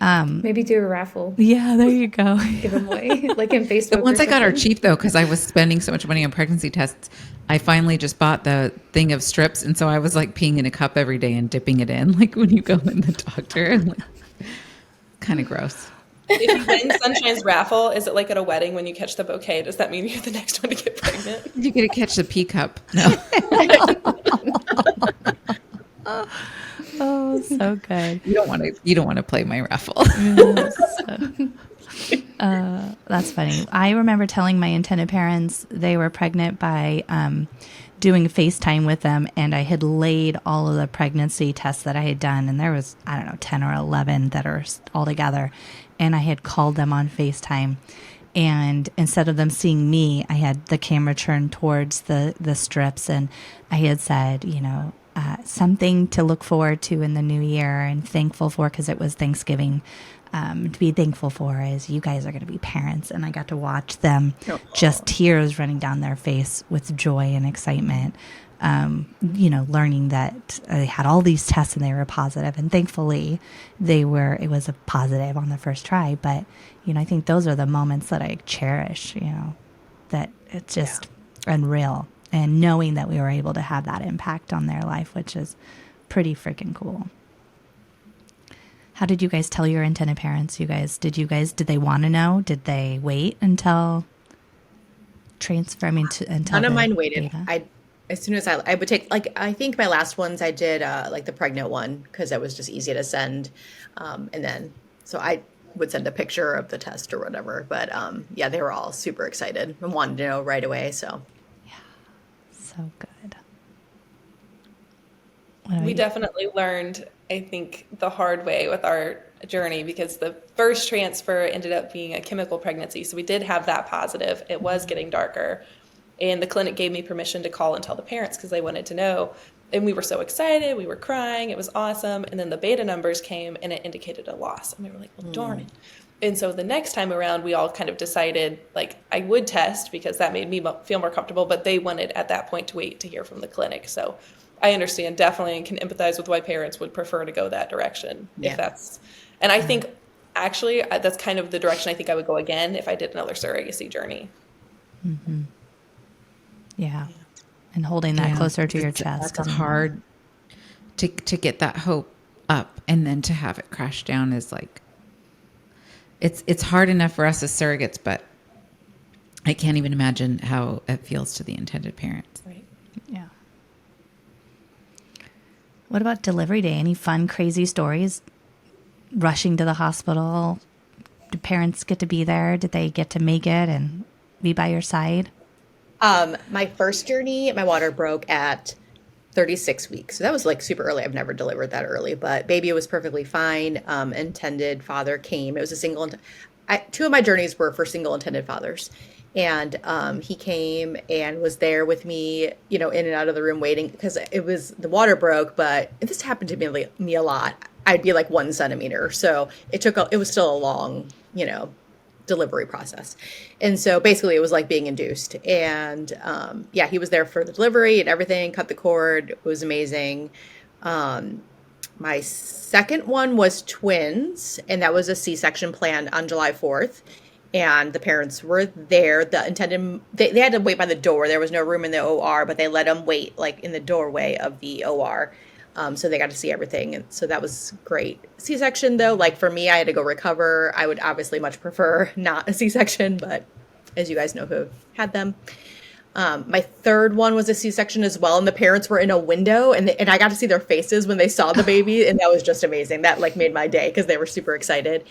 Maybe do a raffle. yeah, there you go. Give them away. Like in Facebook. The ones or I got are something. cheap though, because I was spending so much money on pregnancy tests. I finally just bought the thing of strips, and so I was like peeing in a cup every day and dipping it in, like when you go in the doctor. Like, kind of gross. If you win Sunshine's raffle, is it like at a wedding when you catch the bouquet? Does that mean you're the next one to get pregnant? You get to catch the pee cup. No. Oh, so good. You don't want to play my raffle. That's funny. I remember telling my intended parents they were pregnant by doing FaceTime with them, and I had laid all of the pregnancy tests that I had done, and there was, I don't know, 10 or 11 that are all together, and I had called them on FaceTime. And instead of them seeing me, I had the camera turned towards the strips, and I had said, something to look forward to in the new year and thankful for, because it was Thanksgiving, to be thankful for is you guys are going to be parents. And I got to watch them, just tears running down their face with joy and excitement learning that they had all these tests and they were positive, and thankfully it was a positive on the first try. But, I think those are the moments that I cherish, that it's just unreal. And knowing that we were able to have that impact on their life, which is pretty freaking cool. How did you guys tell your intended parents? Did they want to know? Did they wait until transfer? Until None of the mine waited. data? As soon as I would take, like, I think my last ones I did like the pregnant one because that was just easy to send. And then, so I would send a picture of the test or whatever. But yeah, they were all super excited and wanted to know right away. So So good. We definitely learned, I think, the hard way with our journey because the first transfer ended up being a chemical pregnancy. So we did have that positive. It was getting darker. And the clinic gave me permission to call and tell the parents because they wanted to know. And we were so excited. We were crying. It was awesome. And then the beta numbers came and it indicated a loss. And we were like, well, darn it. And so the next time around, we all kind of decided, like, I would test because that made me feel more comfortable. But they wanted at that point to wait to hear from the clinic. So I understand definitely and can empathize with why parents would prefer to go that direction if that's, and I think actually that's kind of the direction I think I would go again if I did another surrogacy journey. Mm-hmm. Yeah. And holding that closer to your chest. That's hard to get that hope up and then to have it crash down is like, it's hard enough for us as surrogates, but I can't even imagine how it feels to the intended parents. Right. Yeah. What about delivery day? Any fun, crazy stories? Rushing to the hospital? Did parents get to be there? Did they get to make it and be by your side? my first journey, my water broke at 36 weeks. So that was like super early. I've never delivered that early, but baby was perfectly fine. Intended father came. It was a single. Two of my journeys were for single intended fathers. And he came and was there with me, you know, in and out of the room waiting because it was the water broke. But this happened to me a lot. I'd be like 1 centimeter. So it was still a long, you know, delivery process. And so basically it was like being induced. And yeah, he was there for the delivery and everything, cut the cord. It was amazing. My second one was twins, and that was a C-section planned on July 4th. And the parents were there. The intended, they had to wait by the door. There was no room in the OR, but they let them wait like in the doorway of the OR. So they got to see everything. And so that was great. C-section though, like for me, I had to go recover. I would obviously much prefer not a C-section, but as you guys know who had them. My third one was a C-section as well. And the parents were in a window and I got to see their faces when they saw the baby. And that was just amazing. That like made my day because they were super excited.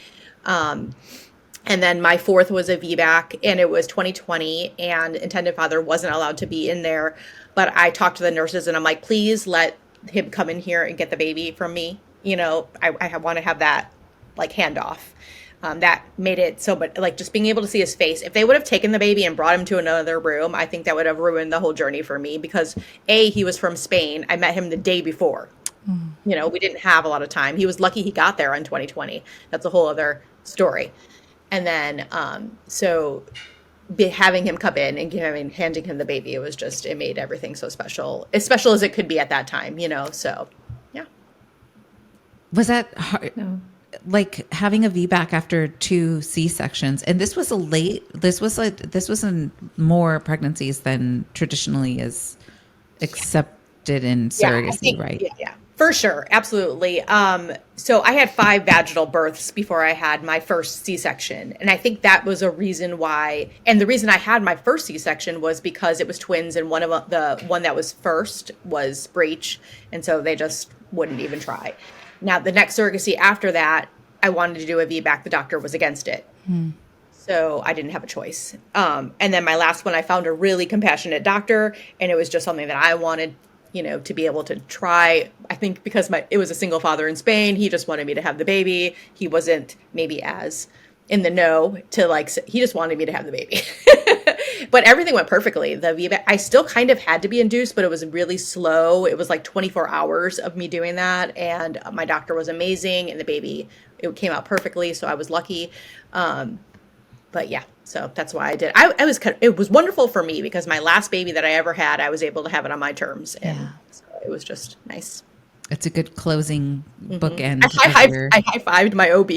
And then my fourth was a VBAC, and it was 2020, and intended father wasn't allowed to be in there. But I talked to the nurses, and I'm like, please let him come in here and get the baby from me. You know, I want to have that, like, handoff. That made it so, but, like, just being able to see his face. If they would have taken the baby and brought him to another room, I think that would have ruined the whole journey for me because, A, he was from Spain. I met him the day before. You know, we didn't have a lot of time. He was lucky he got there in 2020. That's a whole other story. And then, so having him come in and handing him the baby, it made everything so special, as special as it could be at that time, you know? So, yeah. Was that hard? No. Like having a VBAC after 2 C-sections, and this was in more pregnancies than traditionally is accepted in surrogacy, right? Yeah. For sure. Absolutely. So I had 5 vaginal births before I had my first C-section. And I think that was a reason why, and the reason I had my first C-section was because it was twins and the one that was first was breech. And so they just wouldn't even try. Now the next surrogacy after that, I wanted to do a VBAC. The doctor was against it. So I didn't have a choice. And then my last one, I found a really compassionate doctor, and it was just something that I wanted, you know, to be able to try. I think because it was a single father in Spain, he just wanted me to have the baby. He wasn't maybe as in the know he just wanted me to have the baby. But everything went perfectly. The VBAC, I still kind of had to be induced, but it was really slow. It was like 24 hours of me doing that. And my doctor was amazing, and the baby, it came out perfectly. So I was lucky. But yeah, so that's why I did. I was it was wonderful for me because my last baby that I ever had, I was able to have it on my terms, and Yeah. so it was just nice. It's a good closing I bookend of your. I high-fived my OB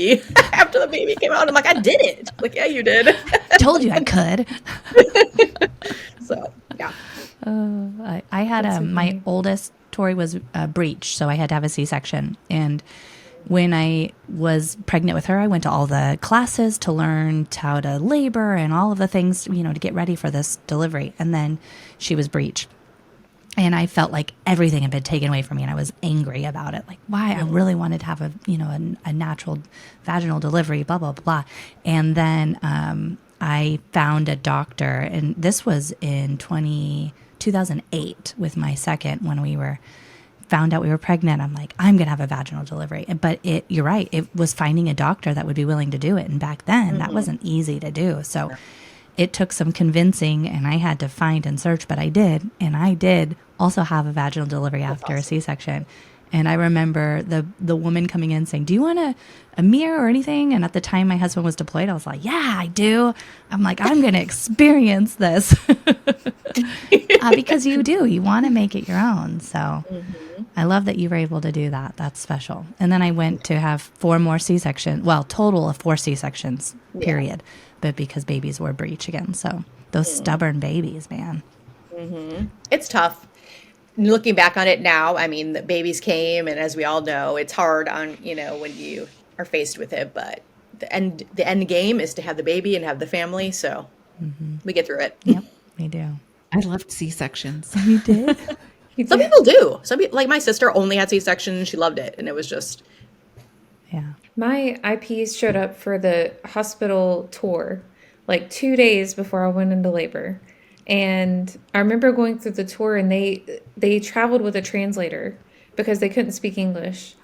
after the baby came out. I'm like, I did it. Like, yeah, you did. Told you I could. So yeah. I had That's so my funny. oldest Tori was breech, so I had to have a C-section. And when I was pregnant with her, I went to all the classes to learn how to labor and all of the things, to get ready for this delivery. And then she was breech. And I felt like everything had been taken away from me, and I was angry about it. Like, why? I really wanted to have a natural vaginal delivery, blah, blah, blah. And then I found a doctor, and this was in 2008 with my second, when we found out we were pregnant. I'm like, I'm going to have a vaginal delivery. But you're right. It was finding a doctor that would be willing to do it. And back then that wasn't easy to do. So it took some convincing, and I had to find and search, but I did. And I did also have a vaginal delivery after a C-section. And I remember the woman coming in saying, do you want a mirror or anything? And at the time my husband was deployed, I was like, yeah, I do. I'm like, I'm going to experience this. Because you want to make it your own. So I love that you were able to do that. That's special. And then I went to have 4 more C-sections, well, total of 4 C-sections, period. But because babies were breech again. So those stubborn babies, man. It's tough. Looking back on it now, I mean, the babies came, and as we all know, it's hard on, when you are faced with it, but the end game is to have the baby and have the family, so we get through it. Yep, we do. I loved C-sections. You did? Some people do. Some people, like my sister, only had C-section, and she loved it, and it was just, Yeah. My IPs showed up for the hospital tour like 2 days before I went into labor. And I remember going through the tour, and they traveled with a translator because they couldn't speak English.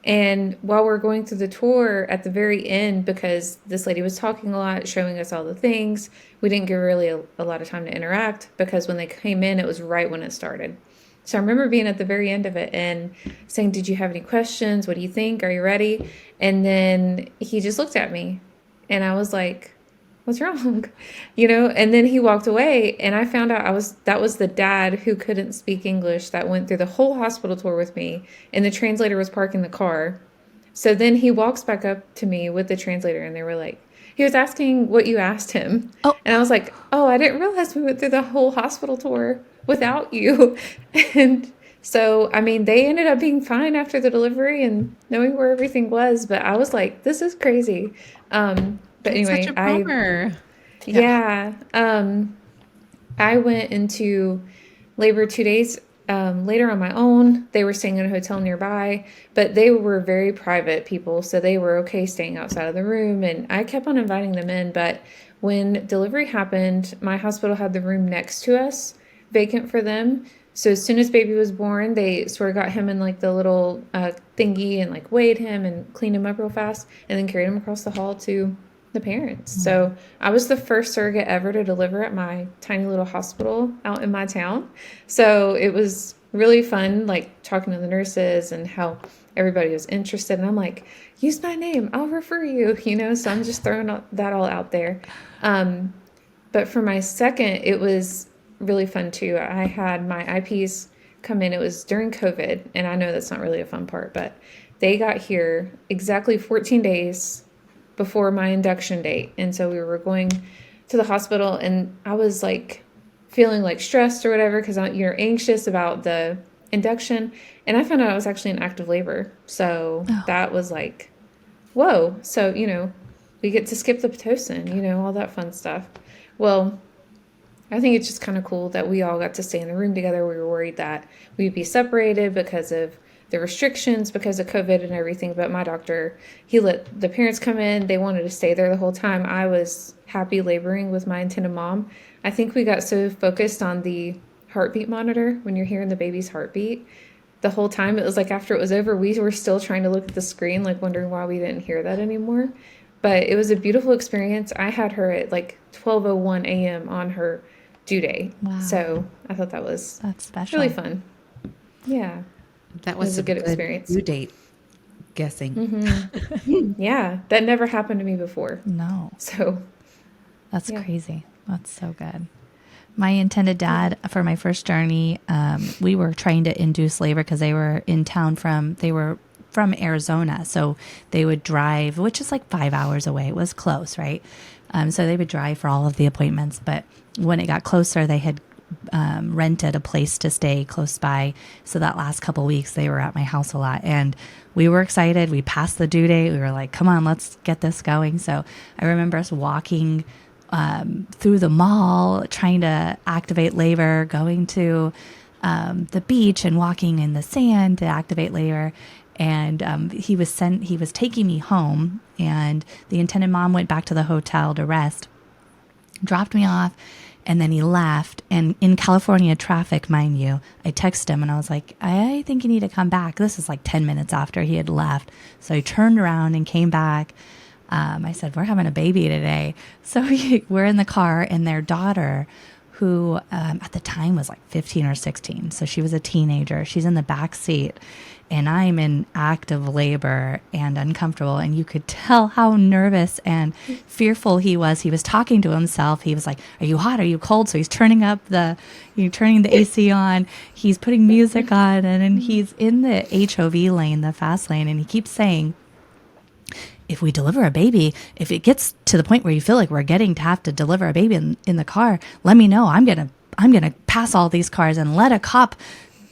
And while we're going through the tour at the very end, because this lady was talking a lot, showing us all the things, we didn't get really a lot of time to interact, because when they came in, it was right when it started. So I remember being at the very end of it and saying, did you have any questions? What do you think? Are you ready? And then he just looked at me, and I was like, what's wrong? And then he walked away, and I found out that was the dad who couldn't speak English that went through the whole hospital tour with me, and the translator was parking the car. So then he walks back up to me with the translator, and they were like, he was asking what you asked him. Oh. And I was like, oh, I didn't realize we went through the whole hospital tour without you. And so, I mean, they ended up being fine after the delivery and knowing where everything was. But I was like, this is crazy. But anyway, Such a bummer. yeah. I went into labor 2 days later on my own. They were staying in a hotel nearby, but they were very private people, so they were okay staying outside of the room, and I kept on inviting them in. But when delivery happened, my hospital had the room next to us vacant for them. So as soon as baby was born, they sort of got him in like the little thingy and like weighed him and cleaned him up real fast, and then carried him across the hall to the parents. So I was the first surrogate ever to deliver at my tiny little hospital out in my town. So it was really fun, like talking to the nurses and how everybody was interested. And I'm like, use my name, I'll refer you, so I'm just throwing that all out there. But for my second, it was really fun too. I had my IPs come in. It was during COVID, and I know that's not really a fun part, but they got here exactly 14 days before my induction date. And so we were going to the hospital, and I was like feeling like stressed or whatever, because you're anxious about the induction. And I found out I was actually in active labor. So that was like, whoa. So, we get to skip the Pitocin, all that fun stuff. Well, I think it's just kind of cool that we all got to stay in the room together. We were worried that we'd be separated because of the restrictions, because of COVID and everything. But my doctor, he let the parents come in. They wanted to stay there the whole time. I was happy laboring with my intended mom. I think we got so focused on the heartbeat monitor, when you're hearing the baby's heartbeat, the whole time. It was like after it was over, we were still trying to look at the screen, like wondering why we didn't hear that anymore. But it was a beautiful experience. I had her at like 12:01 a.m. on her due date. Wow. So I thought that's special. really fun. Yeah. That was a good experience. Due date guessing. Yeah, that never happened to me before. No. So That's Yeah. crazy. That's so good. My intended dad for my first journey, we were trying to induce labor because they were in town they were from Arizona. So they would drive, which is like 5 hours away. It was close, right? So they would drive for all of the appointments. But when it got closer, they had rented a place to stay close by. So that last couple weeks, they were at my house a lot. And we were excited. We passed the due date. We were like, come on, let's get this going. So I remember us walking through the mall, trying to activate labor, going to the beach and walking in the sand to activate labor. And he was taking me home, and the intended mom went back to the hotel to rest, dropped me off, and then he left. And in California traffic, mind you, I texted him and I was like, I think you need to come back. This is like 10 minutes after he had left. So I turned around and came back. I said, we're having a baby today. So we're in the car, and their daughter, who at the time was like 15 or 16. So she was a teenager. She's in the back seat, and I'm in active labor and uncomfortable. And you could tell how nervous and fearful he was. He was talking to himself. He was like, are you hot? Are you cold? So he's turning the AC on. He's putting music on, and then he's in the HOV lane, the fast lane. And he keeps saying, if we deliver a baby, if it gets to the point where you feel like we're getting to have to deliver a baby in the car, let me know. I'm gonna pass all these cars and let a cop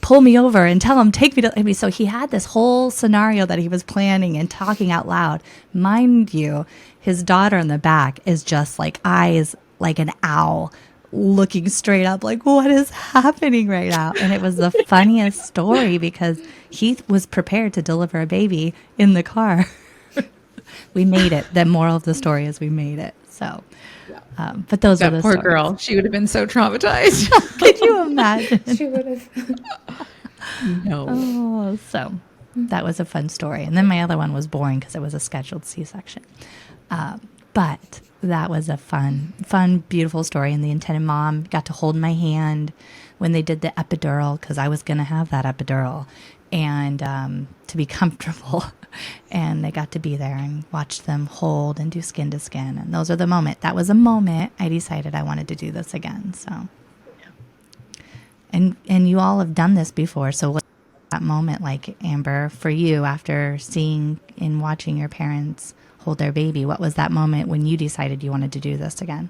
pull me over and tell him, take me to. I mean, so he had this whole scenario that he was planning and talking out loud. Mind you, his daughter in the back is just like eyes like an owl, looking straight up like, what is happening right now? And it was the funniest story because he was prepared to deliver a baby in the car. We made it. The moral of the story is we made it. So, but those are That the poor stories. girl. She would have been so traumatized. Could you imagine? She would have. No. Oh, so that was a fun story. And then my other one was boring because it was a scheduled C-section. But that was a fun, beautiful story. And the intended mom got to hold my hand when they did the epidural, because I was going to have that epidural, and to be comfortable. And they got to be there and watch them hold and do skin to skin. And those are the moment. That was a moment I decided I wanted to do this again. So, and you all have done this before. So what's that moment like, Amber, for you after seeing and watching your parents hold their baby? What was that moment when you decided you wanted to do this again?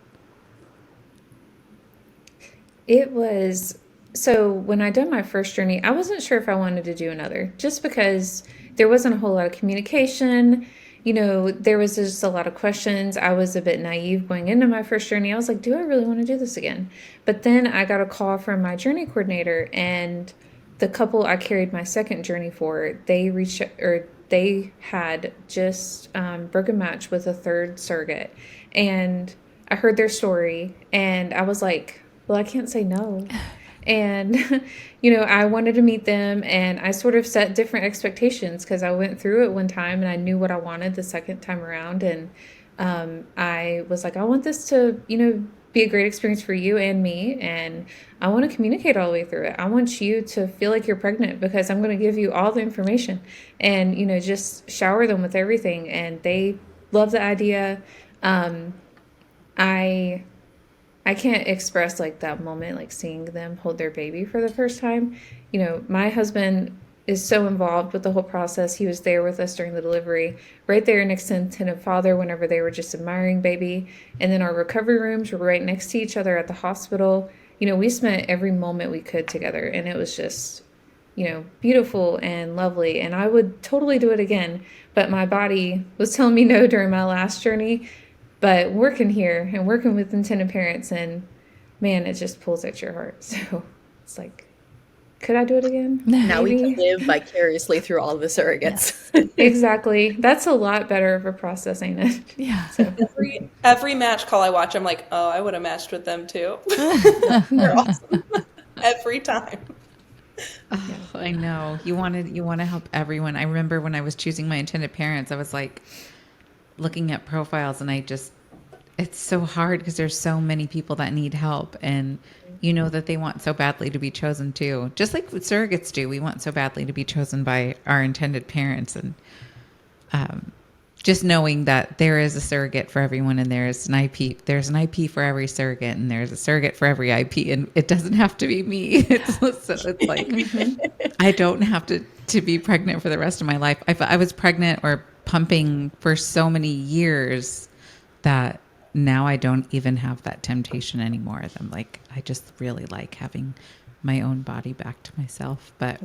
It was, so when I done my first journey, I wasn't sure if I wanted to do another, just because there wasn't a whole lot of communication. You know, there was just a lot of questions. I was a bit naive going into my first journey. I was like, do I really want to do this again? But then I got a call from my journey coordinator, and the couple I carried my second journey for, they had just broken match with a third surrogate. And I heard their story, and I was like, well, I can't say no. And, you know, I wanted to meet them, and I sort of set different expectations because I went through it one time and I knew what I wanted the second time around. And I was like, I want this to, you know, be a great experience for you and me. And I want to communicate all the way through it. I want you to feel like you're pregnant because I'm going to give you all the information and, you know, just shower them with everything. And they love the idea. I can't express like that moment, like seeing them hold their baby for the first time. You know, my husband is so involved with the whole process. He was there with us during the delivery, right there next to intended father whenever they were just admiring baby. And then our recovery rooms were right next to each other at the hospital. You know, we spent every moment we could together, and it was just, you know, beautiful and lovely. And I would totally do it again, but my body was telling me no during my last journey. But working here and working with intended parents, and man, it just pulls at your heart. So it's like, could I do it again? Now we Maybe. can live vicariously through all of the surrogates. Exactly. That's a lot better of a process, ain't it? Yeah. So, Every match call I watch, I'm like, oh, I would have matched with them too. They're awesome. Every time. Oh, I know. You want to help everyone. I remember when I was choosing my intended parents, I was like looking at profiles, and it's so hard because there's so many people that need help, and you know that they want so badly to be chosen too. Just like what surrogates do. We want so badly to be chosen by our intended parents, and just knowing that there is a surrogate for everyone and there's an IP for every surrogate and there's a surrogate for every IP, and it doesn't have to be me. It's like I don't have to be pregnant for the rest of my life. I was pregnant or pumping for so many years that now I don't even have that temptation anymore. I'm like, I just really like having my own body back to myself. But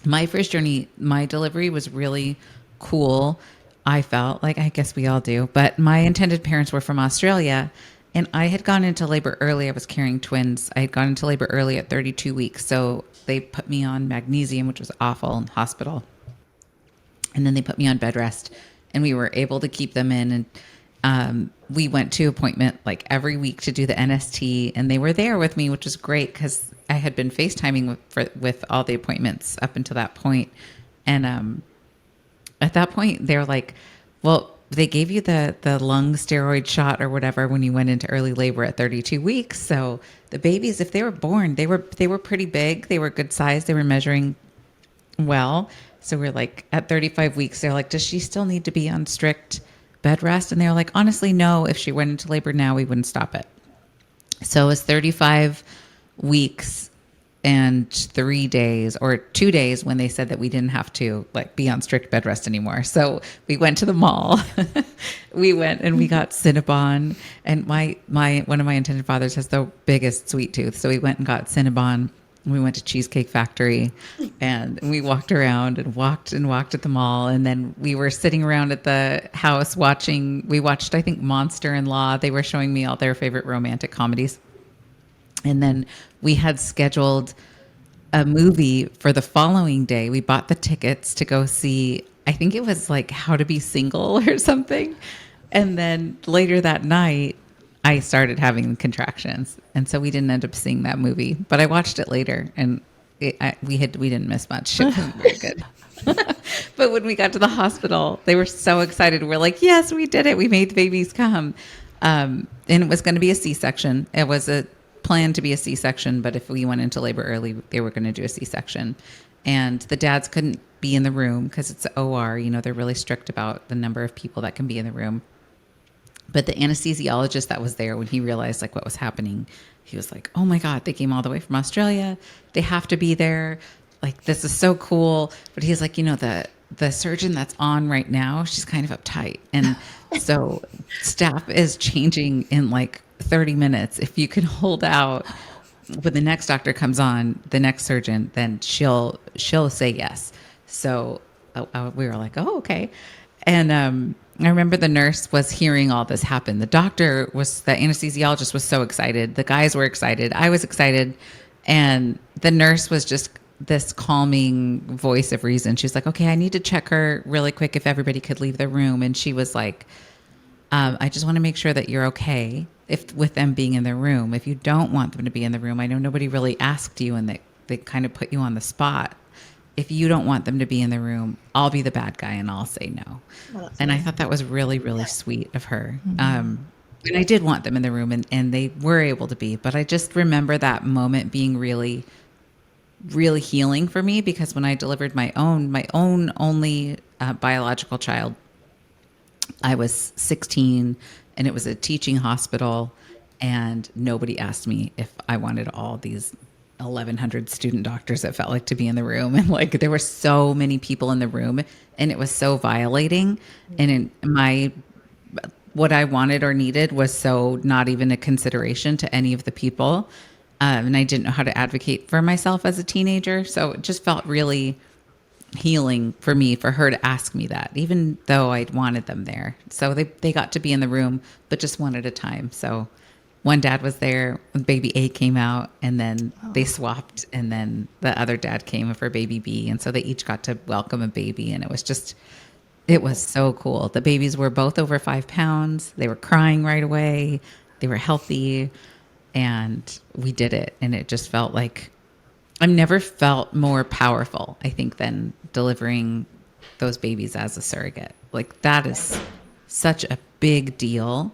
my first journey, my delivery was really cool. I felt like, I guess we all do, but my intended parents were from Australia, and I had gone into labor early. I was carrying twins. I had gone into labor early at 32 weeks. So they put me on magnesium, which was awful, in hospital. And then they put me on bed rest, and we were able to keep them in. And we went to appointment like every week to do the NST, and they were there with me, which was great because I had been FaceTiming with all the appointments up until that point. And at that point, they were like, well, they gave you the lung steroid shot or whatever when you went into early labor at 32 weeks. So the babies, if they were born, they were pretty big. They were good size. They were measuring well. So we're like at 35 weeks, they're like, does she still need to be on strict bed rest? And they were like, honestly, no. If she went into labor now, we wouldn't stop it. So it was 35 weeks and 3 days or 2 days when they said that we didn't have to like be on strict bed rest anymore. So we went to the mall. We went and we got Cinnabon, and my one of my intended fathers has the biggest sweet tooth. So we went and got Cinnabon. We went to Cheesecake Factory, and we walked around and walked at the mall. And then we were sitting around at the house we watched, I think, Monster-in-Law. They were showing me all their favorite romantic comedies. And then we had scheduled a movie for the following day. We bought the tickets to go see, I think it was like How to Be Single or something. And then later that night, I started having contractions, and so we didn't end up seeing that movie. But I watched it later, and we didn't miss much. It wasn't very good. But when we got to the hospital, they were so excited. We're like, "Yes, we did it! We made the babies come!" And it was going to be a C-section. It was a plan to be a C-section, but if we went into labor early, they were going to do a C-section. And the dads couldn't be in the room because it's OR. You know, they're really strict about the number of people that can be in the room. But the anesthesiologist that was there, when he realized like what was happening, he was like, oh my God, they came all the way from Australia. They have to be there. Like, this is so cool. But he's like, the surgeon that's on right now, she's kind of uptight. And so staff is changing in like 30 minutes. If you can hold out when the next doctor comes on, the next surgeon, then she'll say yes. So we were like, oh, okay. And I remember the nurse was hearing all this happen. The anesthesiologist was so excited. The guys were excited. I was excited. And the nurse was just this calming voice of reason. She was like, okay, I need to check her really quick if everybody could leave the room. And she was like, I just want to make sure that you're okay with them being in the room. If you don't want them to be in the room, I know nobody really asked you and they kind of put you on the spot. If you don't want them to be in the room, I'll be the bad guy and I'll say no. Oh, and I thought that was really, really sweet of her. Mm-hmm. And I did want them in the room, and they were able to be. But I just remember that moment being really, really healing for me, because when I delivered my own only biological child, I was 16, and it was a teaching hospital, and nobody asked me if I wanted all these 1,100 student doctors that felt like to be in the room. And like, there were so many people in the room, and it was so violating. And what I wanted or needed was so not even a consideration to any of the people. And I didn't know how to advocate for myself as a teenager. So it just felt really healing for me, for her to ask me that, even though I wanted them there. So they got to be in the room, but just one at a time. So one dad was there when baby A came out, and then they swapped, and then the other dad came for baby B. And so they each got to welcome a baby. And it was so cool. The babies were both over 5 pounds. They were crying right away. They were healthy, and we did it. And it just felt like I've never felt more powerful, I think, than delivering those babies as a surrogate. Like, that is such a big deal.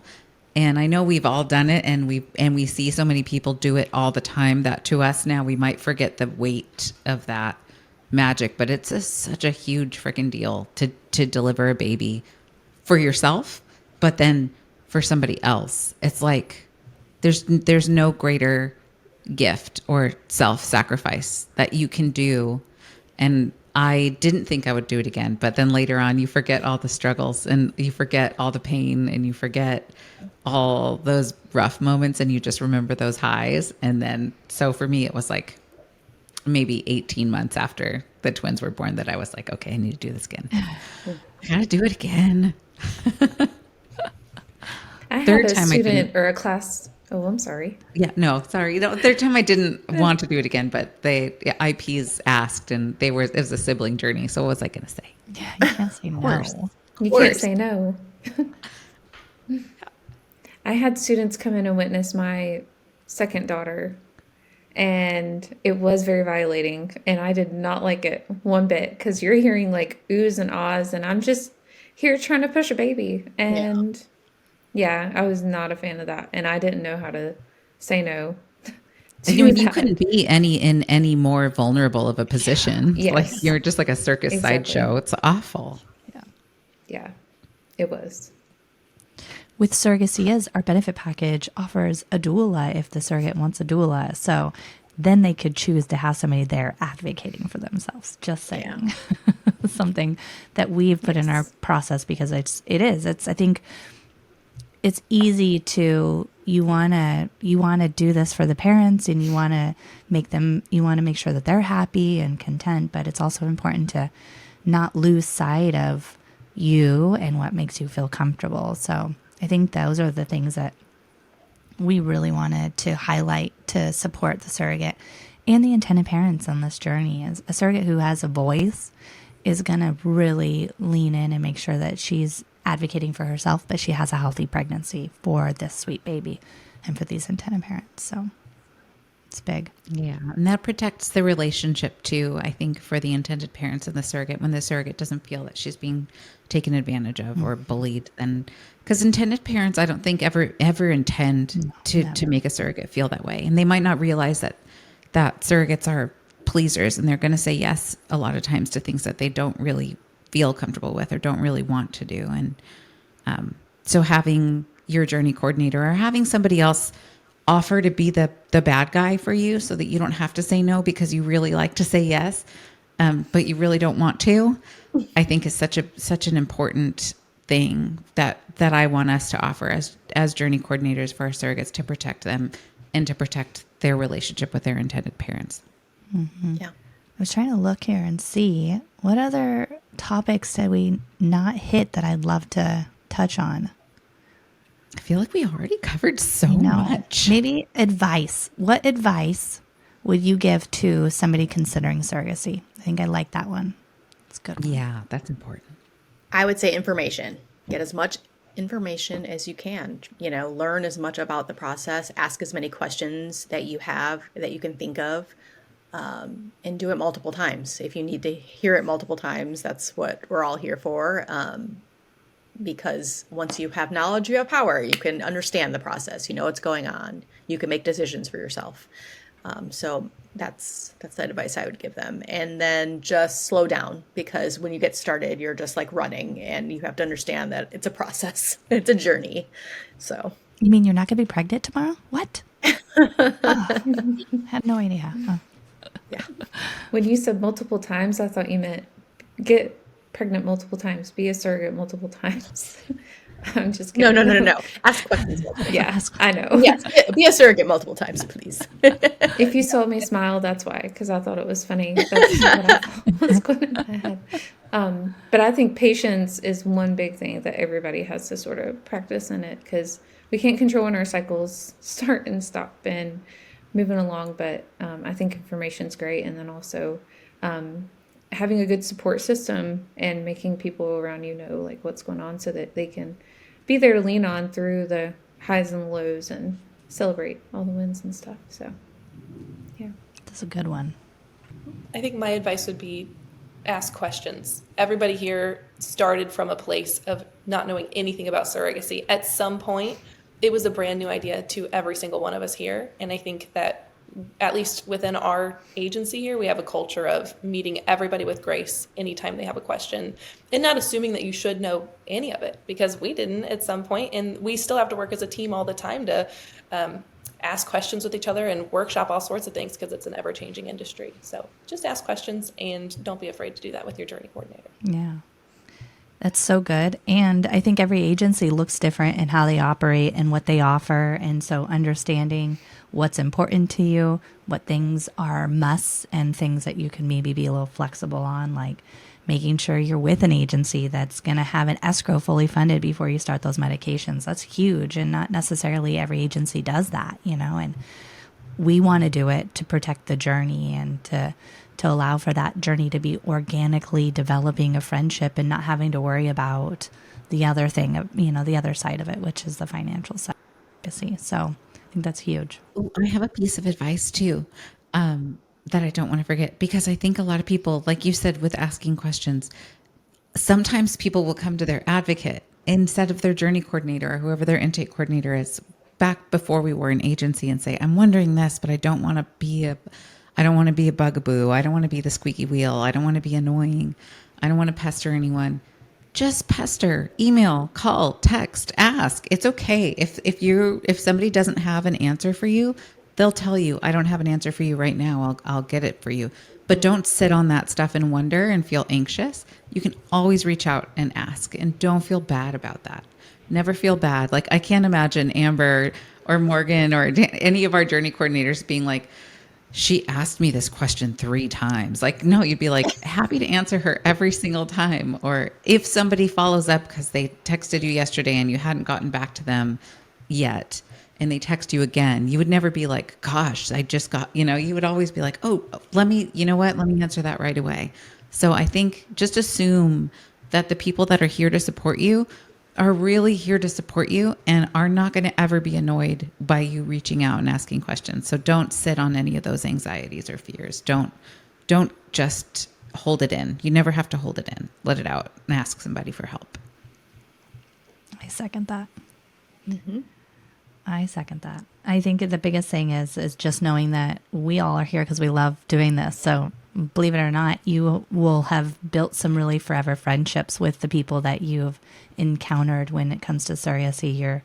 And I know we've all done it, and we see so many people do it all the time that to us now we might forget the weight of that magic, but it's such a huge freaking deal to deliver a baby for yourself, but then for somebody else, it's like there's no greater gift or self-sacrifice that you can do. And I didn't think I would do it again, but then later on you forget all the struggles and you forget all the pain and you forget all those rough moments and you just remember those highs. And then so for me it was like maybe 18 months after the twins were born that I was like, okay, I need to do this again. I gotta do it again. I had Third a time I student didn't. or a class. Oh, I'm sorry. Yeah, no, sorry. Third time I didn't want to do it again, but IPs asked and it was a sibling journey. So what was I going to say? Yeah, you can't say no. course. You course. can't say no. I had students come in and witness my second daughter, and it was very violating, and I did not like it one bit because you're hearing like oohs and ahs, and I'm just here trying to push a baby. And yeah, I was not a fan of that, and I didn't know how to say no And to you that. couldn't be any more vulnerable of a position. Yes. Like you're just like a circus Exactly. sideshow. It's awful. Yeah, it was. With Surrogacy Is, our benefit package offers a doula if the surrogate wants a doula. So then they could choose to have somebody there advocating for themselves. Just saying. Something that we've put in our process because I think it's easy to, you want to do this for the parents and you want to make sure that they're happy and content, but it's also important to not lose sight of you and what makes you feel comfortable. So I think those are the things that we really wanted to highlight to support the surrogate and the intended parents on this journey. As a surrogate who has a voice is going to really lean in and make sure that she's advocating for herself, but she has a healthy pregnancy for this sweet baby and for these intended parents. So it's big. Yeah. And that protects the relationship too, I think, for the intended parents and the surrogate. When the surrogate doesn't feel that she's being taken advantage of or bullied, then because intended parents, I don't think ever intend to make a surrogate feel that way. And they might not realize that surrogates are pleasers and they're going to say yes a lot of times to things that they don't really feel comfortable with or don't really want to do. And so having your journey coordinator or having somebody else offer to be the bad guy for you so that you don't have to say no because you really like to say yes, but you really don't want to, I think is such an important thing that I want us to offer as journey coordinators for our surrogates, to protect them and to protect their relationship with their intended parents. Mm-hmm. Yeah. I was trying to look here and see what other topics did we not hit that I'd love to touch on. I feel like we already covered so much. Maybe advice. What advice would you give to somebody considering surrogacy? I think I like that one. It's a good one. Yeah, that's important. I would say information. Get as much information as you can. Learn as much about the process. Ask as many questions that you can think of, and do it multiple times. If you need to hear it multiple times, that's what we're all here for. Because once you have knowledge, you have power. You can understand the process. You know what's going on. You can make decisions for yourself. So that's the advice I would give them. And then just slow down, because when you get started, you're just like running, and you have to understand that it's a process. It's a journey. So. You mean you're not going to be pregnant tomorrow? What? Oh, had no idea. Oh. Yeah. When you said multiple times, I thought you meant get pregnant multiple times, be a surrogate multiple times. I'm just kidding. No. Ask questions multiple times. Yeah, I know. Yes, be a surrogate multiple times, please. If you saw me smile, that's why, because I thought it was funny. That's what I thought was going in my head. But I think patience is one big thing that everybody has to sort of practice in it, because we can't control when our cycles start and stop and moving along. But I think information's great, and then also having a good support system and making people around you know like what's going on, so that they can be there to lean on through the highs and lows and celebrate all the wins and stuff. So, yeah. That's a good one. I think my advice would be ask questions. Everybody here started from a place of not knowing anything about surrogacy. At some point, it was a brand new idea to every single one of us here. And I think that at least within our agency here, we have a culture of meeting everybody with grace anytime they have a question and not assuming that you should know any of it, because we didn't at some point, and we still have to work as a team all the time to ask questions with each other and workshop all sorts of things because it's an ever-changing industry. So just ask questions and don't be afraid to do that with your journey coordinator. Yeah. That's so good. And I think every agency looks different in how they operate and what they offer. And so understanding what's important to you, what things are musts and things that you can maybe be a little flexible on, like making sure you're with an agency that's going to have an escrow fully funded before you start those medications. That's huge. And not necessarily every agency does that, and we want to do it to protect the journey and to allow for that journey to be organically developing a friendship and not having to worry about the other thing, the other side of it, which is the financial side. So I think that's huge. Ooh, I have a piece of advice too, that I don't want to forget, because I think a lot of people, like you said, with asking questions, sometimes people will come to their advocate instead of their journey coordinator or whoever their intake coordinator is back before we were an agency and say, I'm wondering this, but I don't want to be a bugaboo. I don't want to be the squeaky wheel. I don't want to be annoying. I don't want to pester anyone. Just pester, email, call, text, ask. It's okay. If somebody doesn't have an answer for you, they'll tell you, I don't have an answer for you right now. I'll get it for you. But don't sit on that stuff and wonder and feel anxious. You can always reach out and ask, and don't feel bad about that. Never feel bad. Like, I can't imagine Amber or Morgan or any of our journey coordinators being like, she asked me this question 3 times. Like, no, you'd be like, happy to answer her every single time. Or if somebody follows up because they texted you yesterday and you hadn't gotten back to them yet, and they text you again, you would never be like, gosh, I just got, you would always be like, oh, let me answer that right away. So I think just assume that the people that are here to support you are really here to support you and are not going to ever be annoyed by you reaching out and asking questions. So don't sit on any of those anxieties or fears. Don't just hold it in. You never have to hold it in. Let it out and ask somebody for help. I second that. Mm-hmm. I second that. I think the biggest thing is just knowing that we all are here because we love doing this. So believe it or not, you will have built some really forever friendships with the people that you've encountered when it comes to surrogacy, your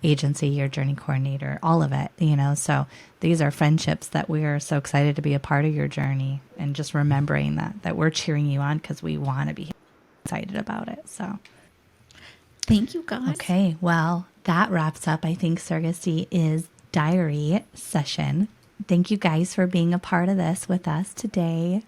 agency, your journey coordinator, all of it, So these are friendships that we are so excited to be a part of your journey, and just remembering that we're cheering you on because we want to be excited about it. So thank you, guys. Okay, well, that wraps up, I think, Surrogacy is Diary session. Thank you guys for being a part of this with us today.